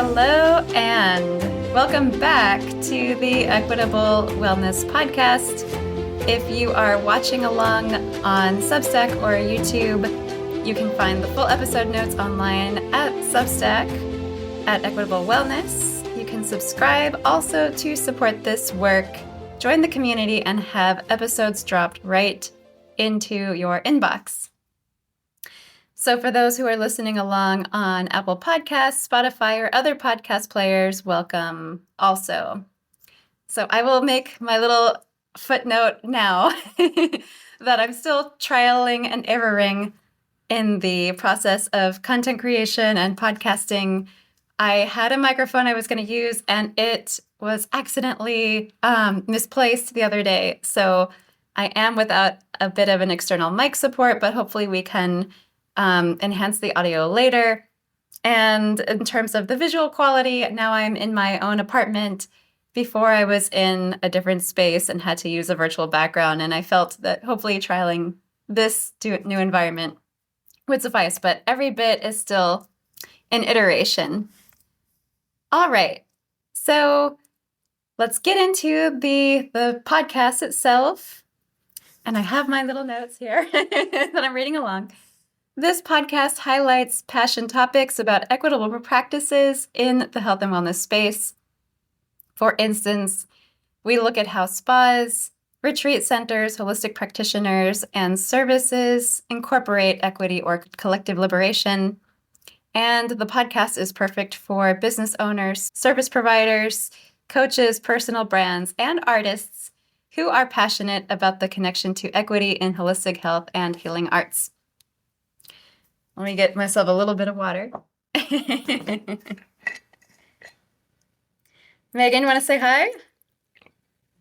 Hello, and welcome back to the Equitable Wellness Podcast. If you are watching along on Substack or YouTube, you can find the full episode notes online at Substack at Equitable Wellness. You can subscribe also to support this work, join the community, and have episodes dropped right into your inbox. So for those who are listening along on Apple Podcasts, Spotify, or other podcast players, welcome also. So I will make my little footnote now that I'm still trialing and erroring in the process of content creation and podcasting. I had a microphone I was going to use, and it was accidentally misplaced the other day. So I am without a bit of an external mic support, but hopefully we can enhance the audio later. And in terms of the visual quality, now I'm in my own apartment. Before I was in a different space and had to use a virtual background, and I felt that hopefully trialing this new environment would suffice, but every bit is still an iteration. All right, so let's get into the podcast itself. And I have my little notes here that I'm reading along. This podcast highlights passion topics about equitable practices in the health and wellness space. For instance, we look at how spas, retreat centers, holistic practitioners, and services incorporate equity or collective liberation. And the podcast is perfect for business owners, service providers, coaches, personal brands, and artists who are passionate about the connection to equity in holistic health and healing arts. Let me get myself a little bit of water. Megan, you want to say hi?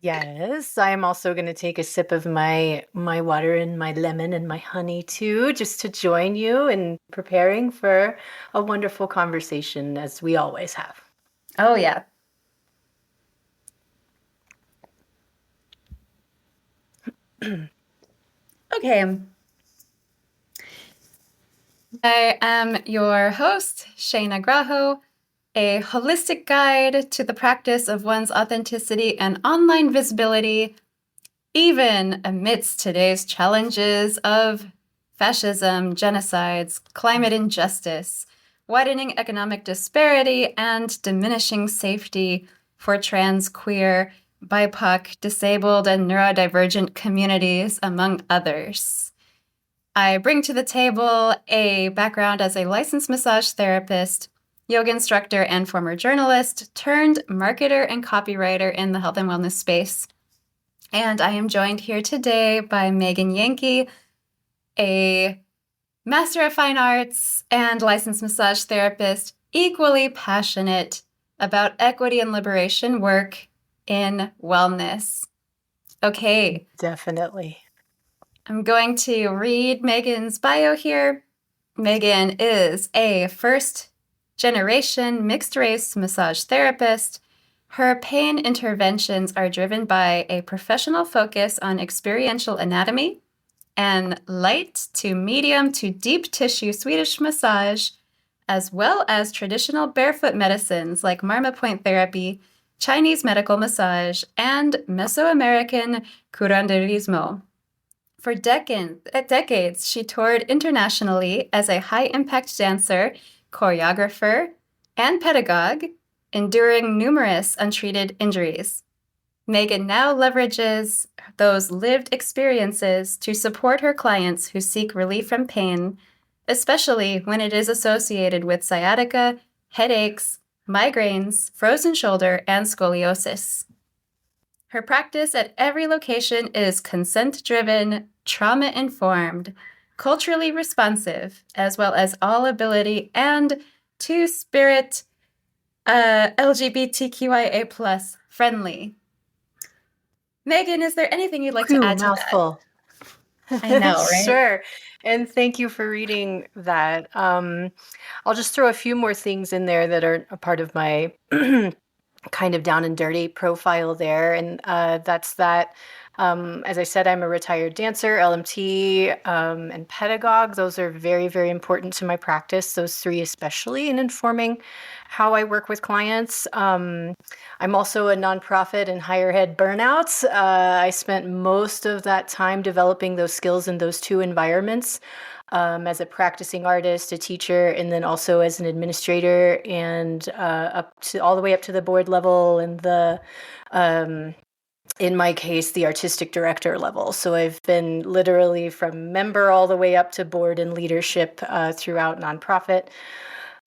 Yes, I am also going to take a sip of my water and my lemon and my honey too, just to join you in preparing for a wonderful conversation as we always have. Oh, yeah. Okay. I am your host, Shayna Graho, a holistic guide to the practice of one's authenticity and online visibility, even amidst today's challenges of fascism, genocides, climate injustice, widening economic disparity, and diminishing safety for trans, queer, BIPOC, disabled, and neurodivergent communities, among others. I bring to the table a background as a licensed massage therapist, yoga instructor, and former journalist turned marketer and copywriter in the health and wellness space. And I am joined here today by Megan Yankee, a master of fine arts and licensed massage therapist, equally passionate about equity and liberation work in wellness. Okay. Definitely. I'm going to read Megan's bio here. Megan is a first-generation mixed-race massage therapist. Her pain interventions are driven by a professional focus on experiential anatomy and light to medium to deep tissue Swedish massage, as well as traditional barefoot medicines like marma point therapy, Chinese medical massage, and Mesoamerican curanderismo. For decades, she toured internationally as a high-impact dancer, choreographer, and pedagogue, enduring numerous untreated injuries. Megan now leverages those lived experiences to support her clients who seek relief from pain, especially when it is associated with sciatica, headaches, migraines, frozen shoulder, and scoliosis. Her practice at every location is consent-driven, trauma-informed, culturally responsive, as well as all-ability and two-spirit LGBTQIA+ friendly. Megan, is there anything you'd like to add to mouthful. That? I know, right? Sure. And thank you for reading that. I'll just throw a few more things in there that are a part of my kind of down and dirty profile there. And that's that As I said, I'm a retired dancer, LMT, and pedagogue. Those are very, very important to my practice, those three especially, in informing how I work with clients. I'm also a nonprofit and higher ed burnout. I spent most of that time developing those skills in those two environments. As a practicing artist, a teacher, and then also as an administrator, and up to all the way up to the board level and the in my case, the artistic director level. So I've been literally from member all the way up to board and leadership throughout nonprofit.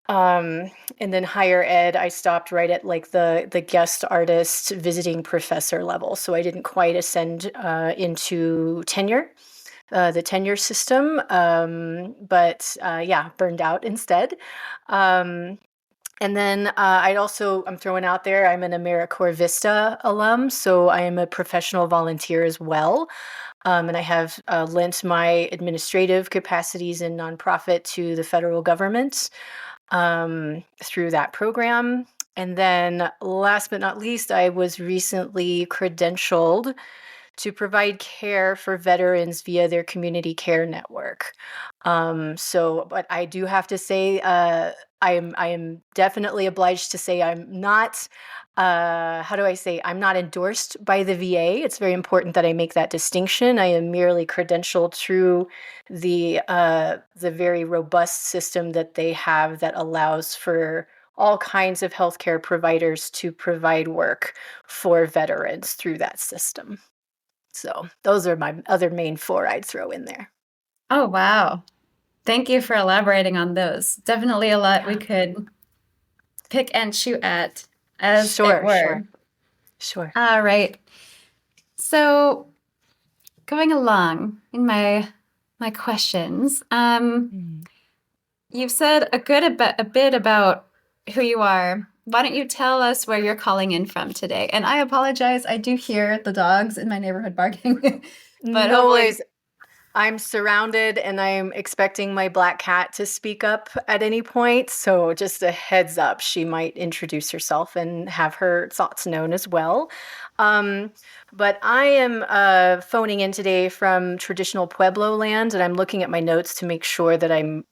And then higher ed, I stopped right at like the guest artist visiting professor level. So I didn't quite ascend into tenure. The tenure system, but yeah, burned out instead. And then I'm throwing out there, I'm an AmeriCorps Vista alum, so I am a professional volunteer as well. And I have lent my administrative capacities in nonprofit to the federal government through that program. And then last but not least, I was recently credentialed to provide care for veterans via their community care network. But I do have to say, I am definitely obliged to say I'm not. How do I say? I'm not endorsed by the VA. It's very important that I make that distinction. I am merely credentialed through the very robust system that they have that allows for all kinds of healthcare providers to provide work for veterans through that system. So those are my other main four I'd throw in there. Oh, wow. Thank you for elaborating on those. Definitely a lot we Yeah. could pick and shoot at, as it Sure, were. sure, sure. All right. So going along in my questions, Mm. you've said a bit about who you are. Why don't you tell us where you're calling in from today? And I apologize, I do hear the dogs in my neighborhood barking, but No hopefully. worries. I'm surrounded and I'm expecting my black cat to speak up at any point. So just a heads up, she might introduce herself and have her thoughts known as well. Um, but I am phoning in today from traditional Pueblo land, and I'm looking at my notes to make sure that I'm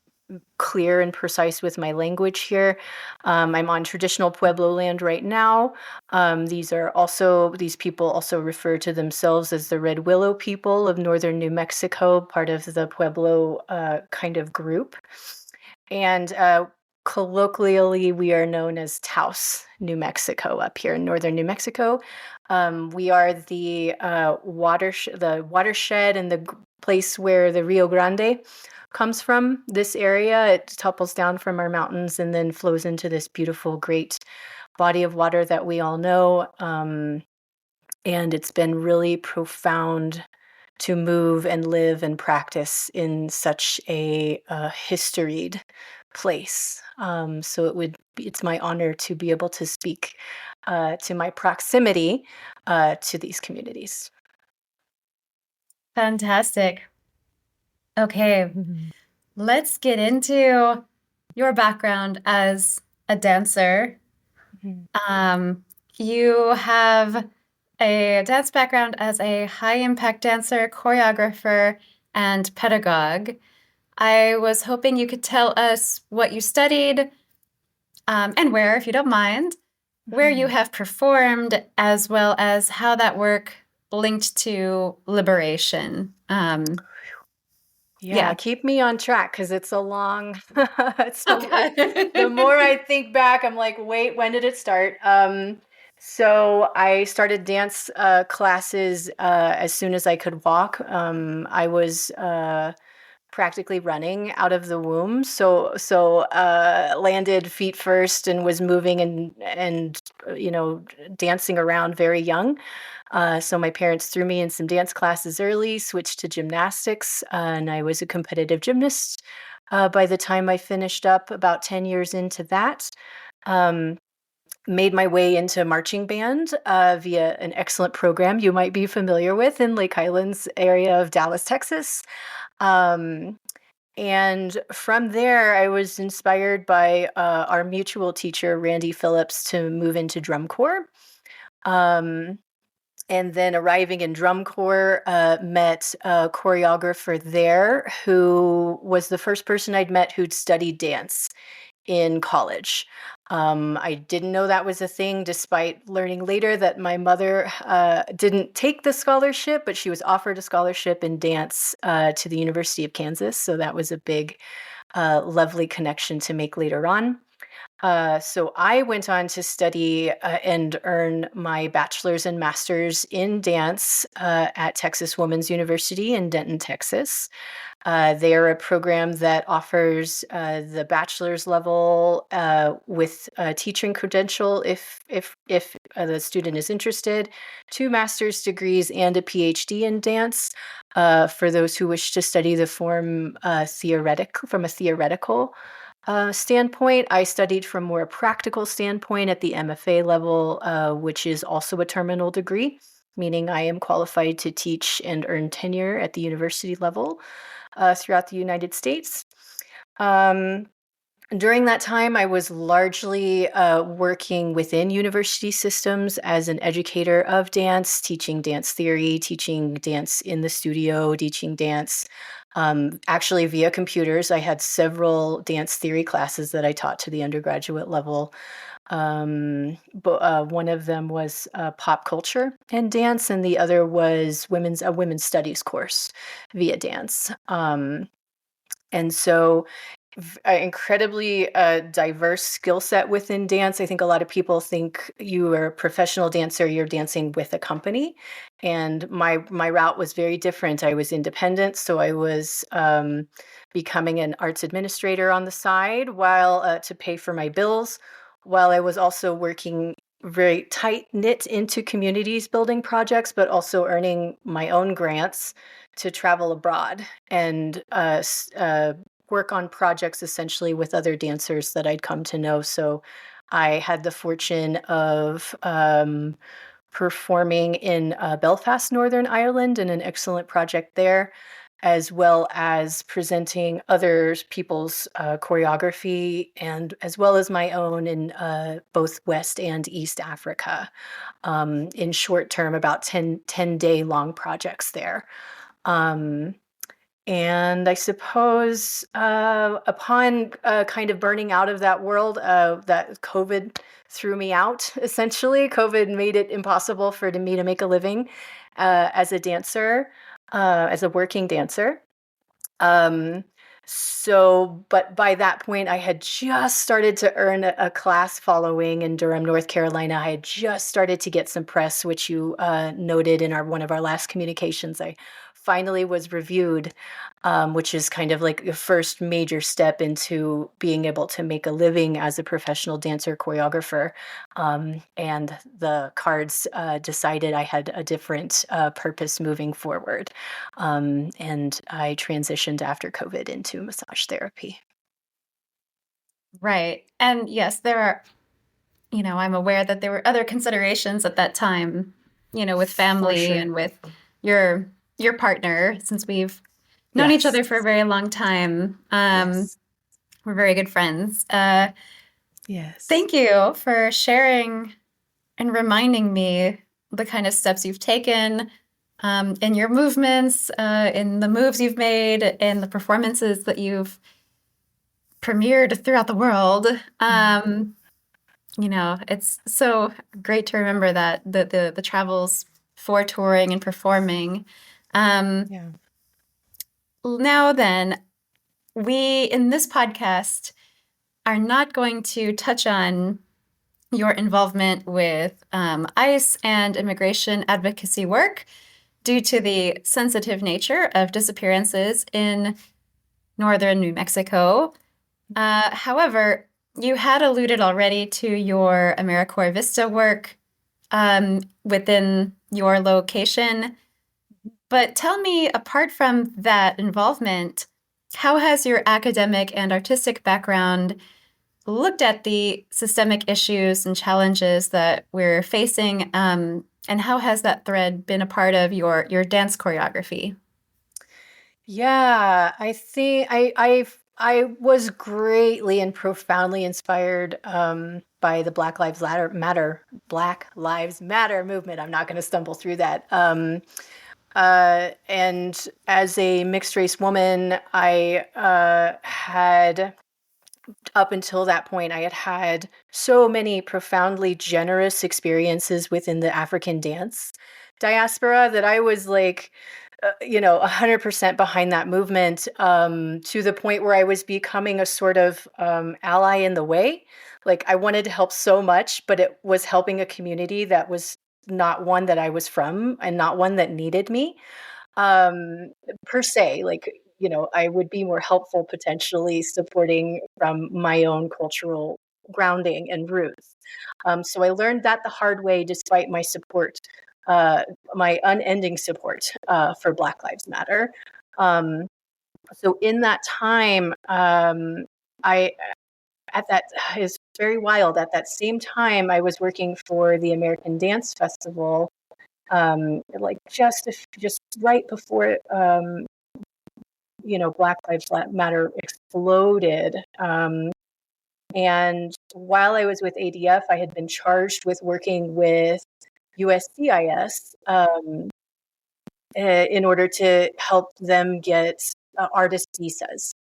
clear and precise with my language here. I'm on traditional Pueblo land right now. These people also refer to themselves as the Red Willow people of northern New Mexico, part of the Pueblo kind of group. And colloquially, we are known as Taos, New Mexico, up here in northern New Mexico. We are the watershed and the place where the Rio Grande comes from. This area, it topples down from our mountains and then flows into this beautiful, great body of water that we all know. And it's been really profound to move and live and practice in such a historied place. So it's my honor to be able to speak to my proximity to these communities. Fantastic. Okay, Mhm. let's get into your background as a dancer. Mhm. You have a dance background as a high impact dancer, choreographer, and pedagogue. I was hoping you could tell us what you studied, and where, if you don't mind, where you Mhm. have performed, as well as how that work linked to liberation. Yeah, Yeah. keep me on track because it's a long. The more Okay. I think back, I'm like, wait, when did it start? So I started dance classes as soon as I could walk. I was practically running out of the womb. So landed feet first and was moving and dancing around very young. So my parents threw me in some dance classes early, switched to gymnastics, and I was a competitive gymnast by the time I finished up about 10 years into that. Um, Made my way into marching band via an excellent program you might be familiar with in Lake Highlands area of Dallas, Texas. Um, and from there, I was inspired by our mutual teacher, Randy Phillips, to move into drum corps. Um, And then arriving in drum corps, met a choreographer there who was the first person I'd met who'd studied dance in college. I didn't know that was a thing, despite learning later that my mother didn't take the scholarship, but she was offered a scholarship in dance to the University of Kansas. So that was a big, lovely connection to make later on. So I went on to study and earn my bachelor's and master's in dance at Texas Women's University in Denton, Texas. They are a program that offers the bachelor's level with a teaching credential if the student is interested, 2 master's degrees and a PhD in dance for those who wish to study the form from a theoretical standpoint. I studied from more a practical standpoint at the MFA level, which is also a terminal degree, meaning I am qualified to teach and earn tenure at the university level throughout the United States. During that time, I was largely working within university systems as an educator of dance, teaching dance theory, teaching dance in the studio, teaching dance actually via computers. I had several dance theory classes that I taught to the undergraduate level. But one of them was pop culture and dance, and the other was a women's studies course via dance. And so incredibly diverse skill set within dance. I think a lot of people think you are a professional dancer, you're dancing with a company. And my route was very different. I was independent, so I was becoming an arts administrator on the side while to pay for my bills, while I was also working very tight knit into communities building projects, but also earning my own grants to travel abroad and work on projects essentially with other dancers that I'd come to know. So I had the fortune of performing in Belfast, Northern Ireland, in an excellent project there, as well as presenting other people's choreography, and as well as my own in both West and East Africa in short term, about 10-day long projects there. And I suppose upon kind of burning out of that world, that COVID threw me out, essentially. COVID made it impossible for me to make a living as a dancer, as a working dancer. But by that point, I had just started to earn a class following in Durham, North Carolina. I had just started to get some press, which you noted in one of our last communications. I finally was reviewed, which is kind of like the first major step into being able to make a living as a professional dancer choreographer. And the cards decided I had a different purpose moving forward. And I transitioned after COVID into massage therapy. Right. And yes, there are, I'm aware that there were other considerations at that time, with For family sure. and with your your partner, since we've known each Yes. other for a very long time. Yes. We're very good friends. Yes. Thank you for sharing and reminding me the kind of steps you've taken in your movements, in the moves you've made, in the performances that you've premiered throughout the world. It's so great to remember that the travels for touring and performing. Yeah. Now then, we in this podcast are not going to touch on your involvement with ICE and immigration advocacy work due to the sensitive nature of disappearances in northern New Mexico. However, you had alluded already to your AmeriCorps Vista work within your location. But tell me, apart from that involvement, how has your academic and artistic background looked at the systemic issues and challenges that we're facing, and how has that thread been a part of your dance choreography? Yeah, I think I was greatly and profoundly inspired by the Black Lives Matter movement. I'm not going to stumble through that. And as a mixed race woman, I had up until that point, I had had so many profoundly generous experiences within the African dance diaspora that I was like, 100% behind that movement, to the point where I was becoming a sort of ally in the way. Like I wanted to help so much, but it was helping a community that was not one that I was from and not one that needed me, um, per se. Like, I would be more helpful potentially supporting from my own cultural grounding and roots. So I learned that the hard way, despite my support, my unending support for Black Lives Matter. Um, so in that time, I at that is very wild. At that same time, I was working for the American Dance Festival, like just right before Black Lives Matter exploded. And while I was with ADF, I had been charged with working with USCIS in order to help them get artist visas.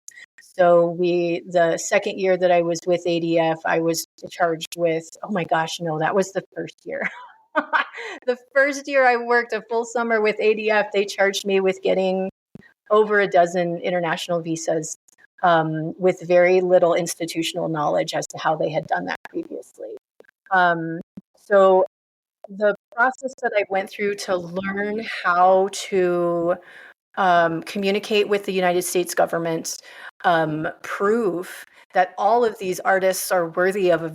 So the second year that I was with ADF, I was charged with, oh my gosh, no, that was the first year. The first year I worked a full summer with ADF, they charged me with getting over a dozen international visas, with very little institutional knowledge as to how they had done that previously. So the process that I went through to learn how to communicate with the United States government, prove that all of these artists are worthy of a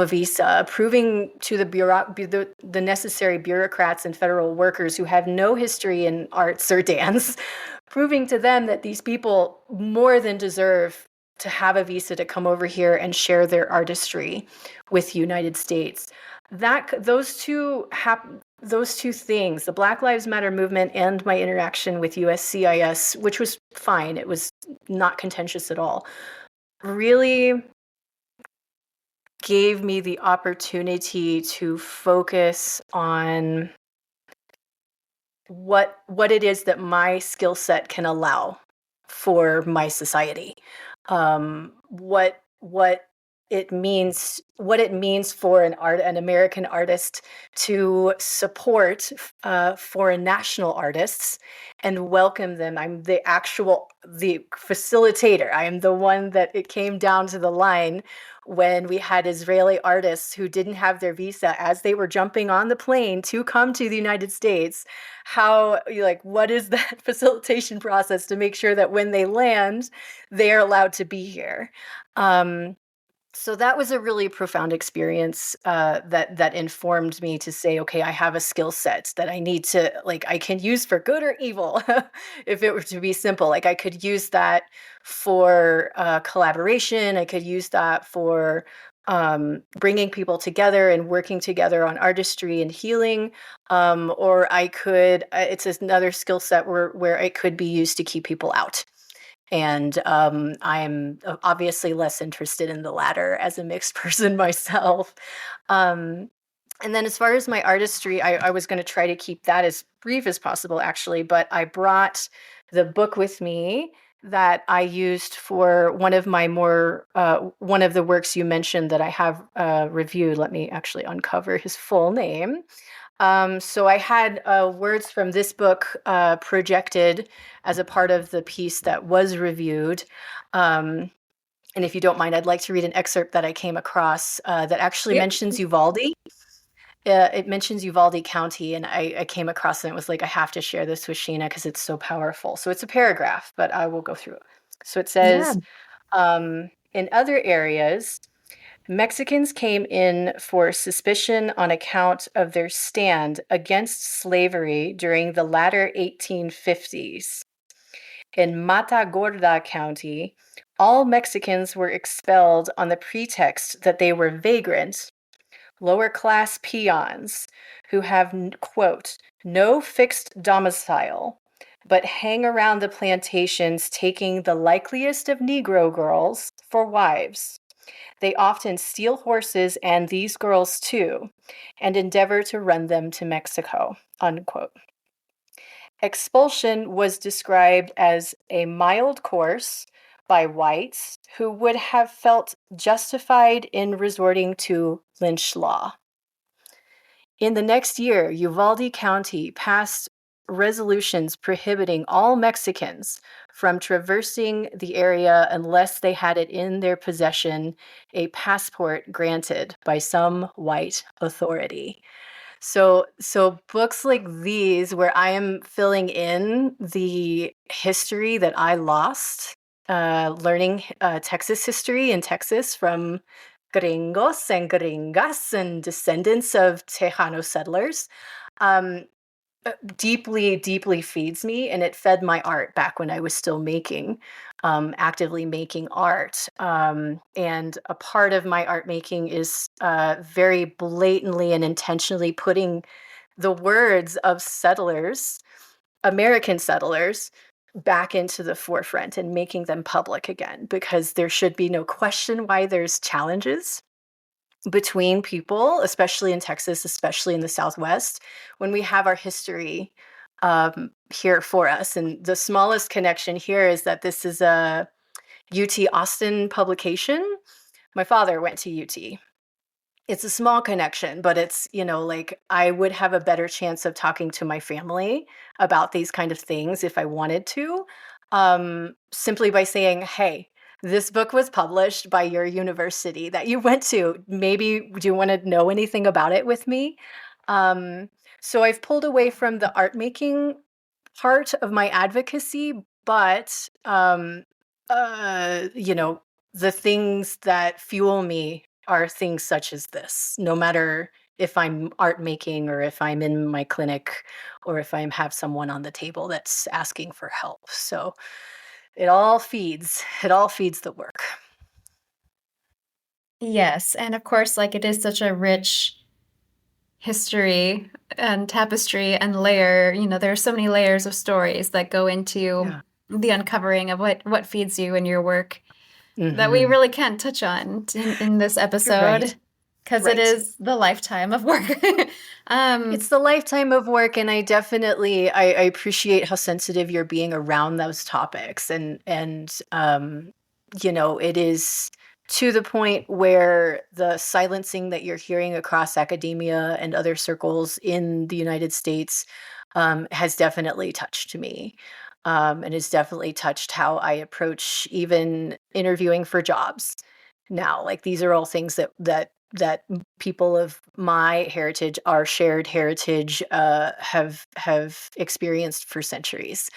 visa, proving to the necessary bureaucrats and federal workers who have no history in arts or dance, proving to them that these people more than deserve to have a visa to come over here and share their artistry with the United States. Those two things, the Black Lives Matter movement and my interaction with USCIS, which was fine, it was not contentious at all, really gave me the opportunity to focus on what it is that my skill set can allow for my society. What it means for an American artist to support foreign national artists and welcome them. I'm the facilitator. I am the one that it came down to the line when we had Israeli artists who didn't have their visa as they were jumping on the plane to come to the United States. What is that facilitation process to make sure that when they land, they are allowed to be here? So that was a really profound experience, that informed me to say, okay, I have a skill set that I need to, I can use for good or evil. If it were to be simple, I could use that for collaboration. I could use that for bringing people together and working together on artistry and healing. Or I could, it's another skill set where it could be used to keep people out. And I'm obviously less interested in the latter as a mixed person myself. And then as far as my artistry, I was going to try to keep that as brief as possible, actually, but I brought the book with me that I used for one of the works you mentioned that I have reviewed. Let me actually uncover his full name. So I had words from this book projected as a part of the piece that was reviewed. And if you don't mind, I'd like to read an excerpt that I came across that actually mentions Uvalde. It mentions Uvalde County, and I came across it and it was like, I have to share this with Shayna because it's so powerful. So it's a paragraph, but I will go through it. So it says, in other areas, Mexicans came in for suspicion on account of their stand against slavery during the latter 1850s. In Matagorda County, all Mexicans were expelled on the pretext that they were vagrant, lower-class peons who have, quote, no fixed domicile. but hang around the plantations, taking the likeliest of Negro girls for wives. They often steal horses and these girls too, and endeavor to run them to Mexico. Unquote. Expulsion was described as a mild course by whites who would have felt justified in resorting to lynch law. In the next year, Uvalde County passed resolutions prohibiting all Mexicans from traversing the area unless they had it in their possession, a passport granted by some white authority. So books like these, where I am filling in the history that I lost, learning Texas history in Texas from gringos and gringas and descendants of Tejano settlers, um, deeply, deeply feeds me, and it fed my art back when I was still making, actively making art. And a part of my art making is very blatantly and intentionally putting the words of settlers, American settlers, back into the forefront and making them public again, because there should be no question why there's challenges between people, especially in Texas, especially in the Southwest, when we have our history here for us. And the smallest connection here is that this is a UT Austin publication. My father went to UT. It's a small connection, but it's, like I would have a better chance of talking to my family about these kind of things if I wanted to, simply by saying, hey, this book was published by your university that you went to. Maybe do you want to know anything about it with me? Um, so I've pulled away from the art making part of my advocacy, but the things that fuel me are things such as this, no matter if I'm art making or if I'm in my clinic or if I have someone on the table that's asking for help. So it all feeds the work. Yes, and of course, like it is such a rich history and tapestry and layer. There are so many layers of stories that go into Yeah. the uncovering of what feeds you in your work that we Hmm. really can't touch on in this Right. episode because it Right. is the lifetime of work. It's the lifetime of work, and I appreciate how sensitive you're being around those topics, and it is to the point where the silencing that you're hearing across academia and other circles in the United States has definitely touched me, and has definitely touched how I approach even interviewing for jobs now. Like these are all things that people of my heritage, our shared heritage, have experienced for centuries.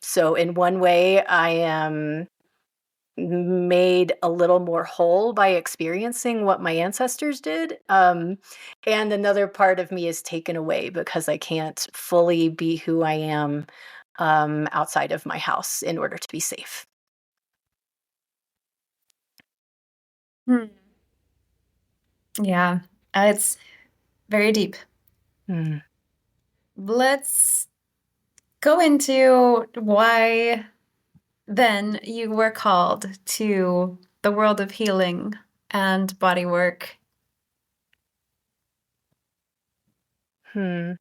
So in one way, I am made a little more whole by experiencing what my ancestors did. And another part of me is taken away because I can't fully be who I am outside of my house in order to be safe. Hmm. Yeah, it's very deep. Mm. Let's go into why then you were called to the world of healing and body work. Hmm.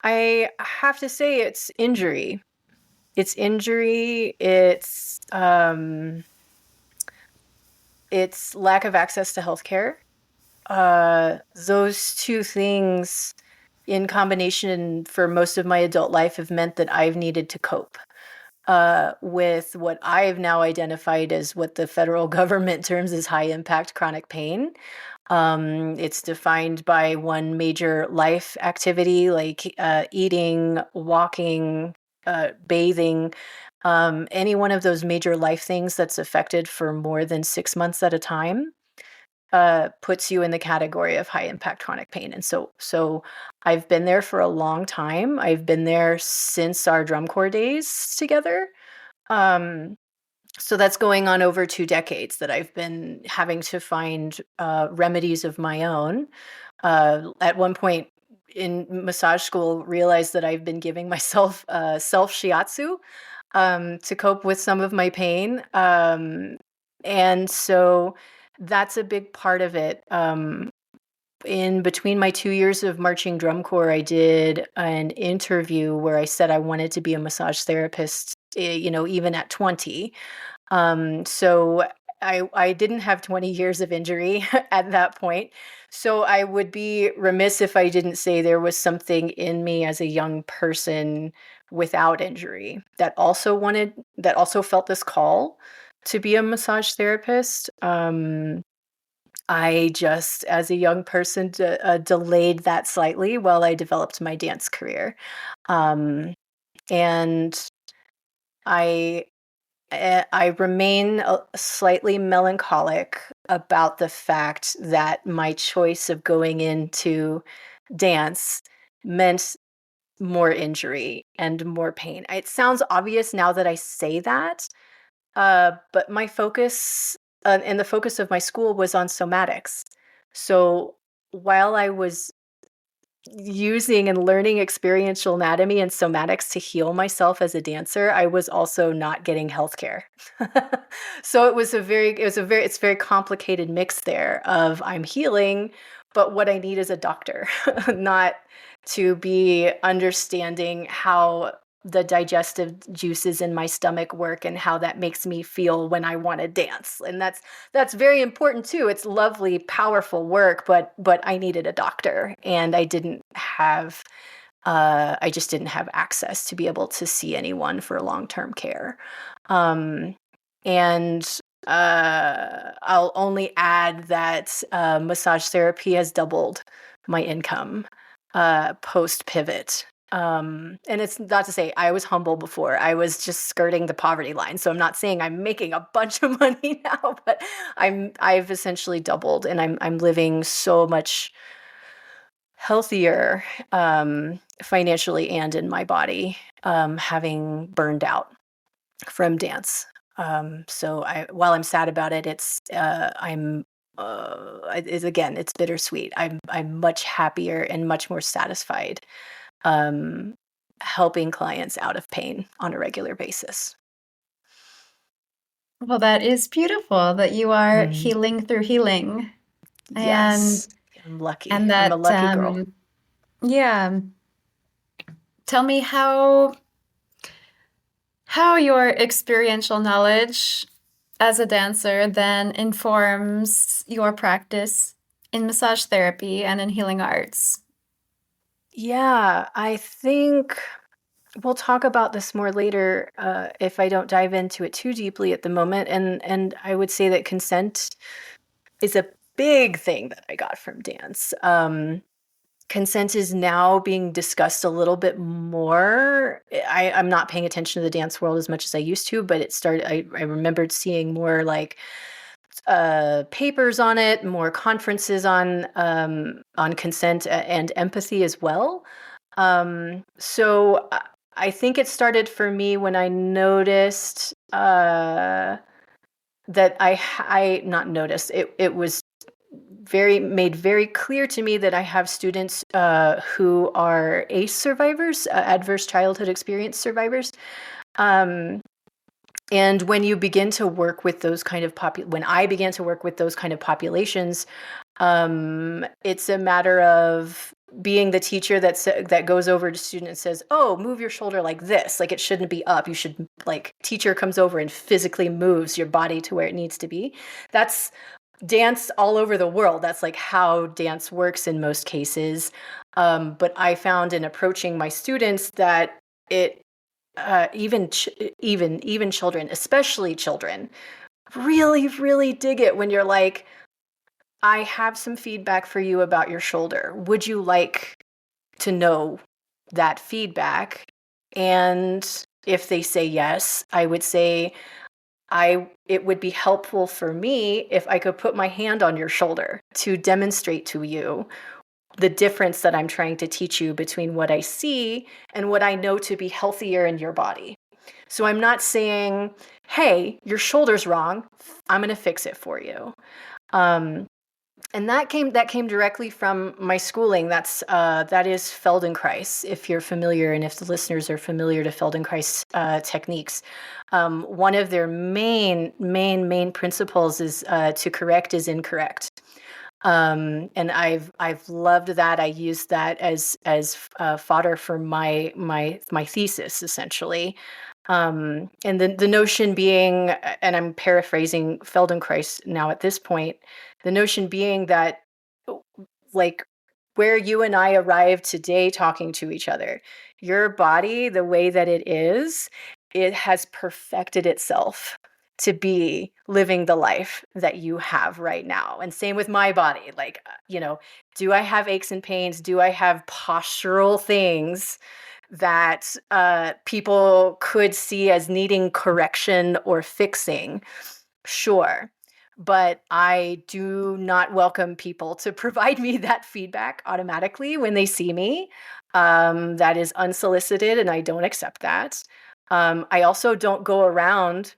I have to say it's injury. It's injury, it's lack of access to healthcare. Those two things in combination for most of my adult life have meant that I've needed to cope with what I've now identified as what the federal government terms as high impact chronic pain. It's defined by one major life activity like eating, walking, bathing, any one of those major life things that's affected for more than 6 months at a time puts you in the category of high impact chronic pain. And so I've been there for a long time. I've been there since our drum corps days together. Um, so that's going on over 2 decades that I've been having to find remedies of my own. At one point, in massage school realized that I've been giving myself self shiatsu to cope with some of my pain. And so that's a big part of it. In between my 2 years of marching drum corps, I did an interview where I said I wanted to be a massage therapist, even at 20. So I didn't have 20 years of injury at that point. So I would be remiss if I didn't say there was something in me as a young person without injury that also felt this call to be a massage therapist. I just, as a young person, delayed that slightly while I developed my dance career. Um, and I I remain slightly melancholic about the fact that my choice of going into dance meant more injury and more pain. It sounds obvious now that I say that, but my focus and the focus of my school was on somatics. So while I was using and learning experiential anatomy and somatics to heal myself as a dancer, I was also not getting healthcare. So it's very complicated mix there of I'm healing, but what I need is a doctor, not to be understanding how the digestive juices in my stomach work and how that makes me feel when I want to dance. And that's very important too. It's lovely, powerful work, but I needed a doctor, and I just didn't have access to be able to see anyone for long-term care. Um, and I'll only add that massage therapy has doubled my income post pivot. And it's not to say I was humble before. I was just skirting the poverty line. So I'm not saying I'm making a bunch of money now, but I've essentially doubled, and I'm living so much healthier financially and in my body, having burned out from dance. So while I'm sad about it, it's bittersweet. I'm much happier and much more satisfied um, helping clients out of pain on a regular basis. Well, that is beautiful that you are Mm. healing through healing. Yes, I'm lucky. I'm a That lucky girl. yeah. Tell me how your experiential knowledge as a dancer then informs your practice in massage therapy and in healing arts. Yeah, I think we'll talk about this more later if I don't dive into it too deeply at the moment. And I would say that consent is a big thing that I got from dance. Consent is now being discussed a little bit more. I'm not paying attention to the dance world as much as I used to, but it started. I remembered seeing more like papers on it, more conferences on consent and empathy as well. So I think it started for me when I noticed that I not noticed it was made very clear to me that I have students who are ACE survivors, adverse childhood experience survivors. And when you begin to work with those kind of when I began to work with those kind of populations, it's a matter of being the teacher that goes over to student and says, "Oh, move your shoulder like this. Like it shouldn't be up. You should like." Teacher comes over and physically moves your body to where it needs to be. That's dance all over the world. That's like how dance works in most cases. But I found in approaching my students that it even children, especially children, really dig it when you're like, I have some feedback for you about your shoulder. Would you like to know that feedback? And if they say yes, I would say, it would be helpful for me if I could put my hand on your shoulder to demonstrate to you the difference that I'm trying to teach you between what I see and what I know to be healthier in your body. So I'm not saying, hey, your shoulder's wrong. I'm going to fix it for you. And that came directly from my schooling. That is Feldenkrais, if you're familiar, and if the listeners are familiar to Feldenkrais techniques. One of their main principles is to correct is incorrect. And I've loved that. I used that as fodder for my thesis, essentially. And the notion being, and I'm paraphrasing Feldenkrais now at this point, the notion being that, like, where you and I arrived today talking to each other, your body, the way that it has perfected itself to be living the life that you have right now. And same with my body. Like, do I have aches and pains? Do I have postural things that people could see as needing correction or fixing? Sure. But I do not welcome people to provide me that feedback automatically when they see me. That is unsolicited, and I don't accept that. I also don't go around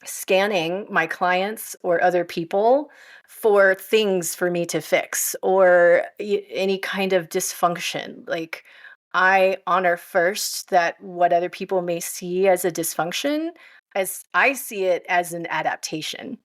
scanning my clients or other people for things for me to fix or any kind of dysfunction. Like, I honor first that what other people may see as a dysfunction, as I see it as an adaptation.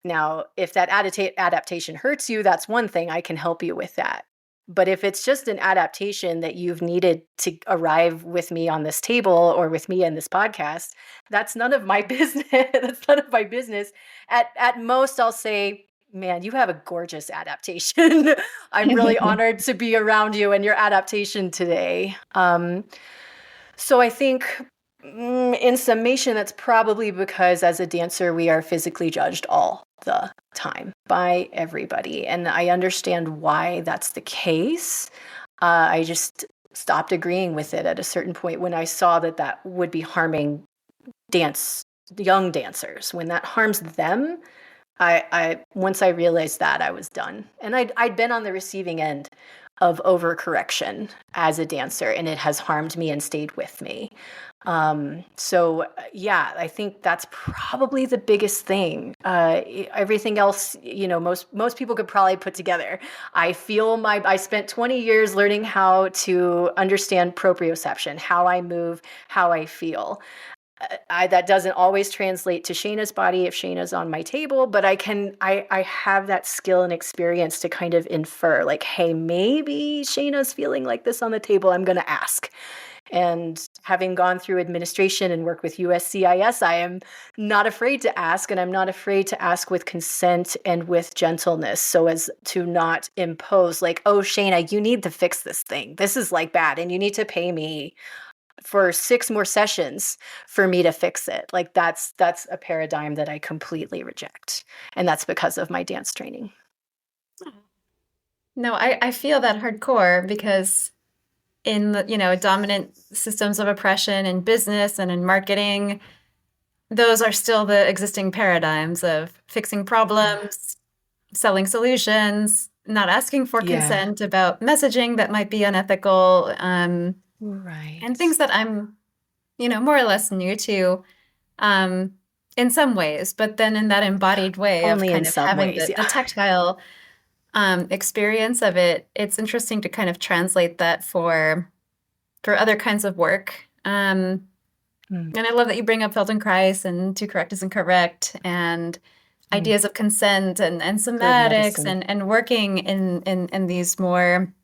Now, if that adaptation hurts you, that's one thing. I can help you with that. But if it's just an adaptation that you've needed to arrive with me on this table or with me in this podcast, that's none of my business. That's none of my business. At most, I'll say, man, you have a gorgeous adaptation. I'm really honored to be around you and your adaptation today. So I think, in summation, that's probably because as a dancer, we are physically judged all the time by everybody. And I understand why that's the case. I just stopped agreeing with it at a certain point when I saw that that would be harming young dancers. When that harms them, I once I realized that, I was done. And I'd been on the receiving end of overcorrection as a dancer, and it has harmed me and stayed with me. So yeah, I think that's probably the biggest thing. Everything else, most people could probably put together. I spent 20 years learning how to understand proprioception, how I move, how I feel. That doesn't always translate to Shayna's body if Shayna's on my table, but I have that skill and experience to kind of infer, like, hey, maybe Shayna's feeling like this on the table. I'm going to ask. And having gone through administration and work with USCIS, I am not afraid to ask, and I'm not afraid to ask with consent and with gentleness, so as to not impose, like, oh, Shayna, you need to fix this thing. This is like bad, and you need to pay me for 6 more sessions for me to fix it. Like, that's a paradigm that I completely reject. And that's because of my dance training. No, I feel that hardcore because in the, dominant systems of oppression in business and in marketing, those are still the existing paradigms of fixing problems, selling solutions, not asking for consent about messaging that might be unethical, Right. and things that I'm, more or less new to, in some ways, but then in that embodied way Only of in kind of some having ways, the yeah. tactile experience of it. It's interesting to kind of translate that for other kinds of work. And I love that you bring up Feldenkrais and to correct is incorrect and ideas of consent and somatics and working in these more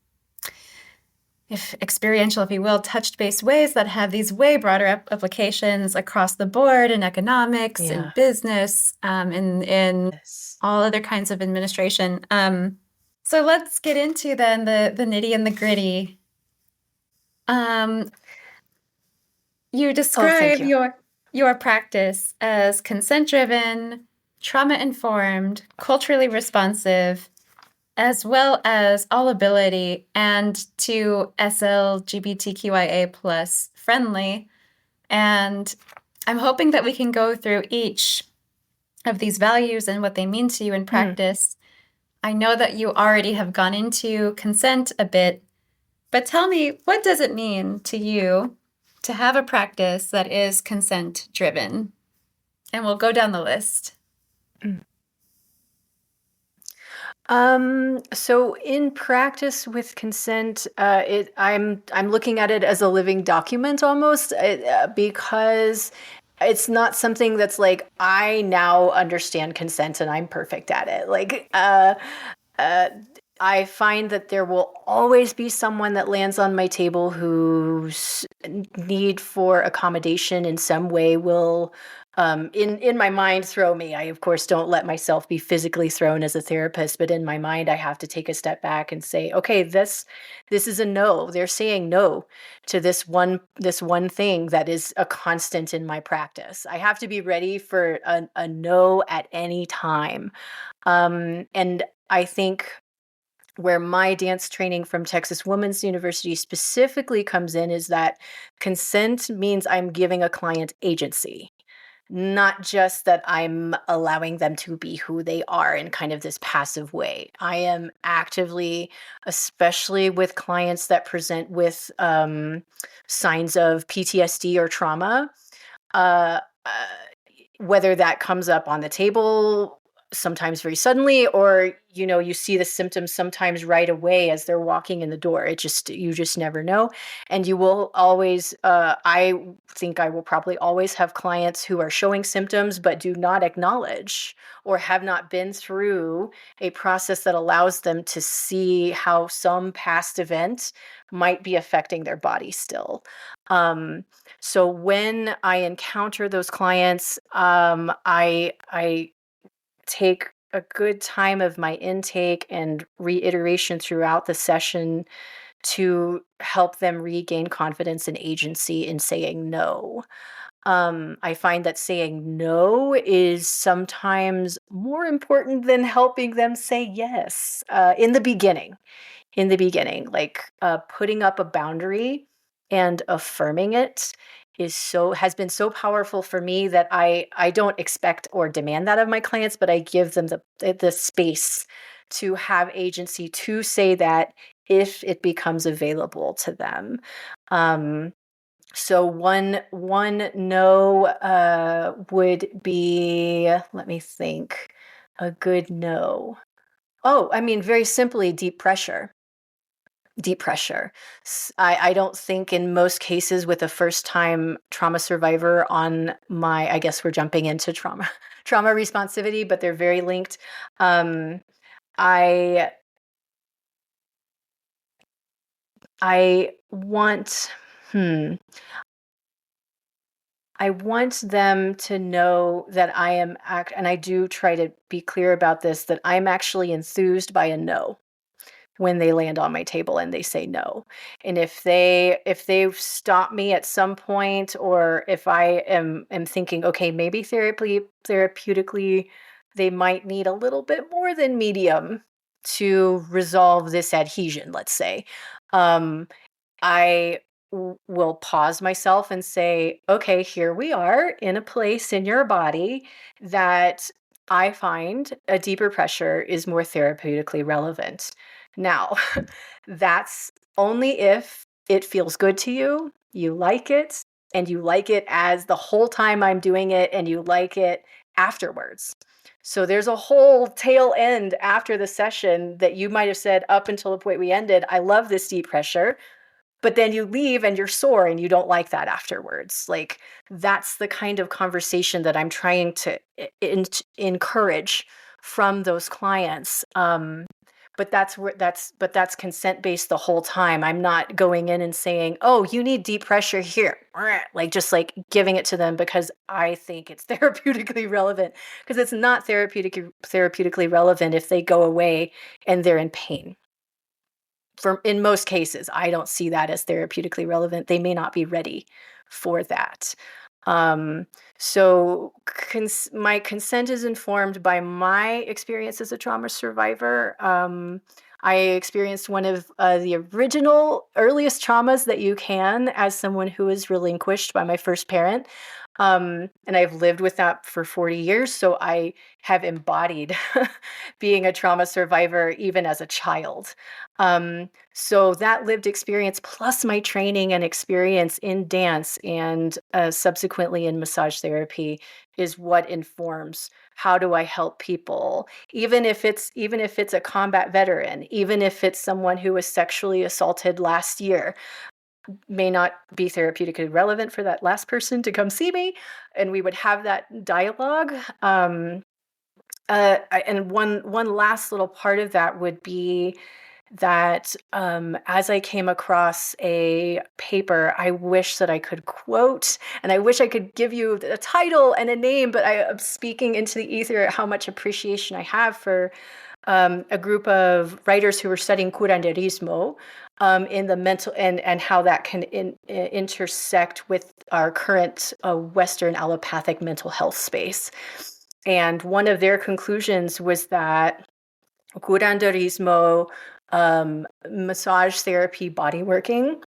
experiential, if you will, touch-based ways that have these way broader applications across the board in economics, in business, in all other kinds of administration. So let's get into then the nitty and the gritty. You describe your practice as consent-driven, trauma-informed, culturally responsive, as well as all ability and to SLGBTQIA plus friendly. And I'm hoping that we can go through each of these values and what they mean to you in practice. I know that you already have gone into consent a bit, but tell me, what does it mean to you to have a practice that is consent driven? And we'll go down the list. So in practice with consent, I'm looking at it as a living document almost, because it's not something that's like I now understand consent and I'm perfect at it. Uh, I find that there will always be someone that lands on my table whose need for accommodation in some way will, in my mind, throw me. I, of course, don't let myself be physically thrown as a therapist, but in my mind, I have to take a step back and say, okay, this is a no. They're saying no to this one thing that is a constant in my practice. I have to be ready for a no at any time. And I think where my dance training from Texas Women's University specifically comes in is that consent means I'm giving a client agency, not just that I'm allowing them to be who they are in kind of this passive way. I am actively, especially with clients that present with signs of PTSD or trauma, uh, uh, whether that comes up on the table sometimes very suddenly, or you see the symptoms sometimes right away as they're walking in the door. You just never know. And you will always, I think I will probably always have clients who are showing symptoms but do not acknowledge or have not been through a process that allows them to see how some past event might be affecting their body still. So when I encounter those clients, I take a good time of my intake and reiteration throughout the session to help them regain confidence and agency in saying no. I find that saying no is sometimes more important than helping them say yes, in the beginning, like, putting up a boundary and affirming it has been so powerful for me that I don't expect or demand that of my clients, but I give them the space to have agency to say that if it becomes available to them. So one no, would be, let me think, a good no. Oh, I mean, very simply, deep pressure. Deep pressure. I don't think in most cases with a first time trauma survivor on my, I guess we're jumping into trauma, trauma responsivity, but they're very linked. Um, I, I want, hmm, I want them to know that and I do try to be clear about this, that I'm actually enthused by a no when they land on my table and they say no. And if they stop me at some point, or if I am thinking, okay, maybe therapeutically they might need a little bit more than medium to resolve this adhesion, let's say. Um, I will pause myself and say, okay, here we are in a place in your body that I find a deeper pressure is more therapeutically relevant. Now, that's only if it feels good to you, you like it, and you like it as the whole time I'm doing it, and you like it afterwards. So there's a whole tail end after the session that you might have said up until the point we ended, I love this deep pressure, but then you leave and you're sore and you don't like that afterwards. Like, that's the kind of conversation that I'm trying to encourage from those clients. But that's consent based the whole time. I'm not going in and saying, oh, you need deep pressure here, like just like giving it to them because I think it's therapeutically relevant, because it's not therapeutically relevant if they go away and they're in pain. In most cases, I don't see that as therapeutically relevant. They may not be ready for that. Um, so my consent is informed by my experience as a trauma survivor. I experienced one of the original earliest traumas that you can as someone who is relinquished by my first parent. And I've lived with that for 40 years. So I have embodied being a trauma survivor even as a child. So that lived experience plus my training and experience in dance and subsequently in massage therapy is what informs how do I help people, even if it's a combat veteran, even if it's someone who was sexually assaulted last year, may not be therapeutically relevant for that last person to come see me, and we would have that dialogue. And one last little part of that would be that as I came across a paper, I wish that I could quote, and I wish I could give you a title and a name, but I am speaking into the ether how much appreciation I have for a group of writers who were studying curanderismo in the mental and how that can intersect with our current Western allopathic mental health space. And one of their conclusions was that curanderismo, massage therapy, body working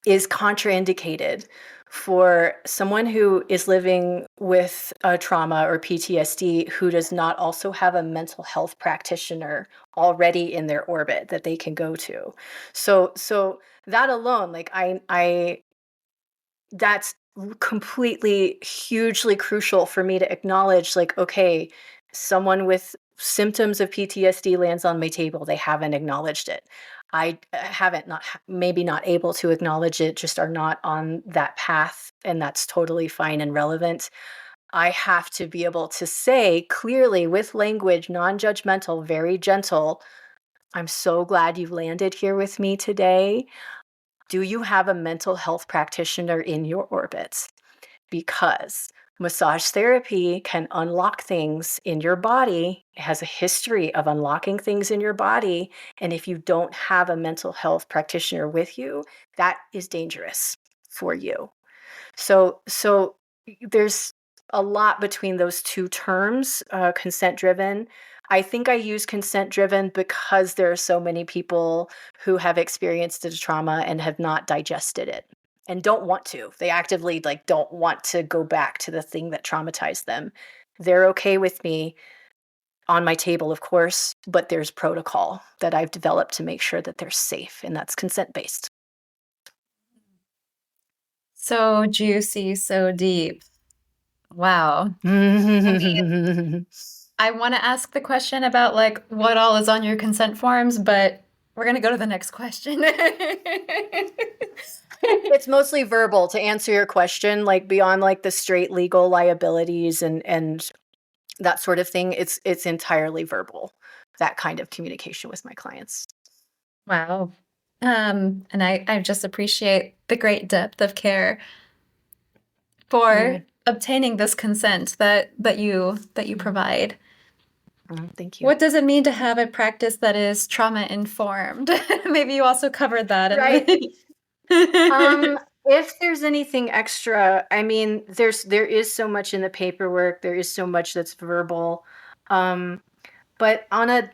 is contraindicated for someone who is living with a trauma or PTSD who does not also have a mental health practitioner already in their orbit that they can go to. So that alone, like I that's completely hugely crucial for me to acknowledge, like, okay, someone with symptoms of PTSD lands on my table, they haven't acknowledged it. I haven't not maybe not able to acknowledge it, just are not on that path, and that's totally fine and relevant. I have to be able to say clearly with language, non-judgmental, very gentle, I'm so glad you landed here with me today. Do you have a mental health practitioner in your orbit? Because massage therapy can unlock things in your body. It has a history of unlocking things in your body. And if you don't have a mental health practitioner with you, that is dangerous for you. So there's a lot between those two terms, consent driven. I think I use consent driven because there are so many people who have experienced a trauma and have not digested it and don't want to. They actively like don't want to go back to the thing that traumatized them. They're okay with me on my table, of course, but there's protocol that I've developed to make sure that they're safe, and that's consent based. So juicy, so deep. Wow. I want to ask the question about like what all is on your consent forms, but we're going to go to the next question. It's mostly verbal to answer your question, like beyond like the straight legal liabilities and that sort of thing. It's entirely verbal, that kind of communication with my clients. Wow. And I just appreciate the great depth of care for obtaining this consent that you provide. Thank you. What does it mean to have a practice that is trauma informed? Maybe you also covered that. Right. If there's anything extra, I mean, there is so much in the paperwork. There is so much that's verbal. But on a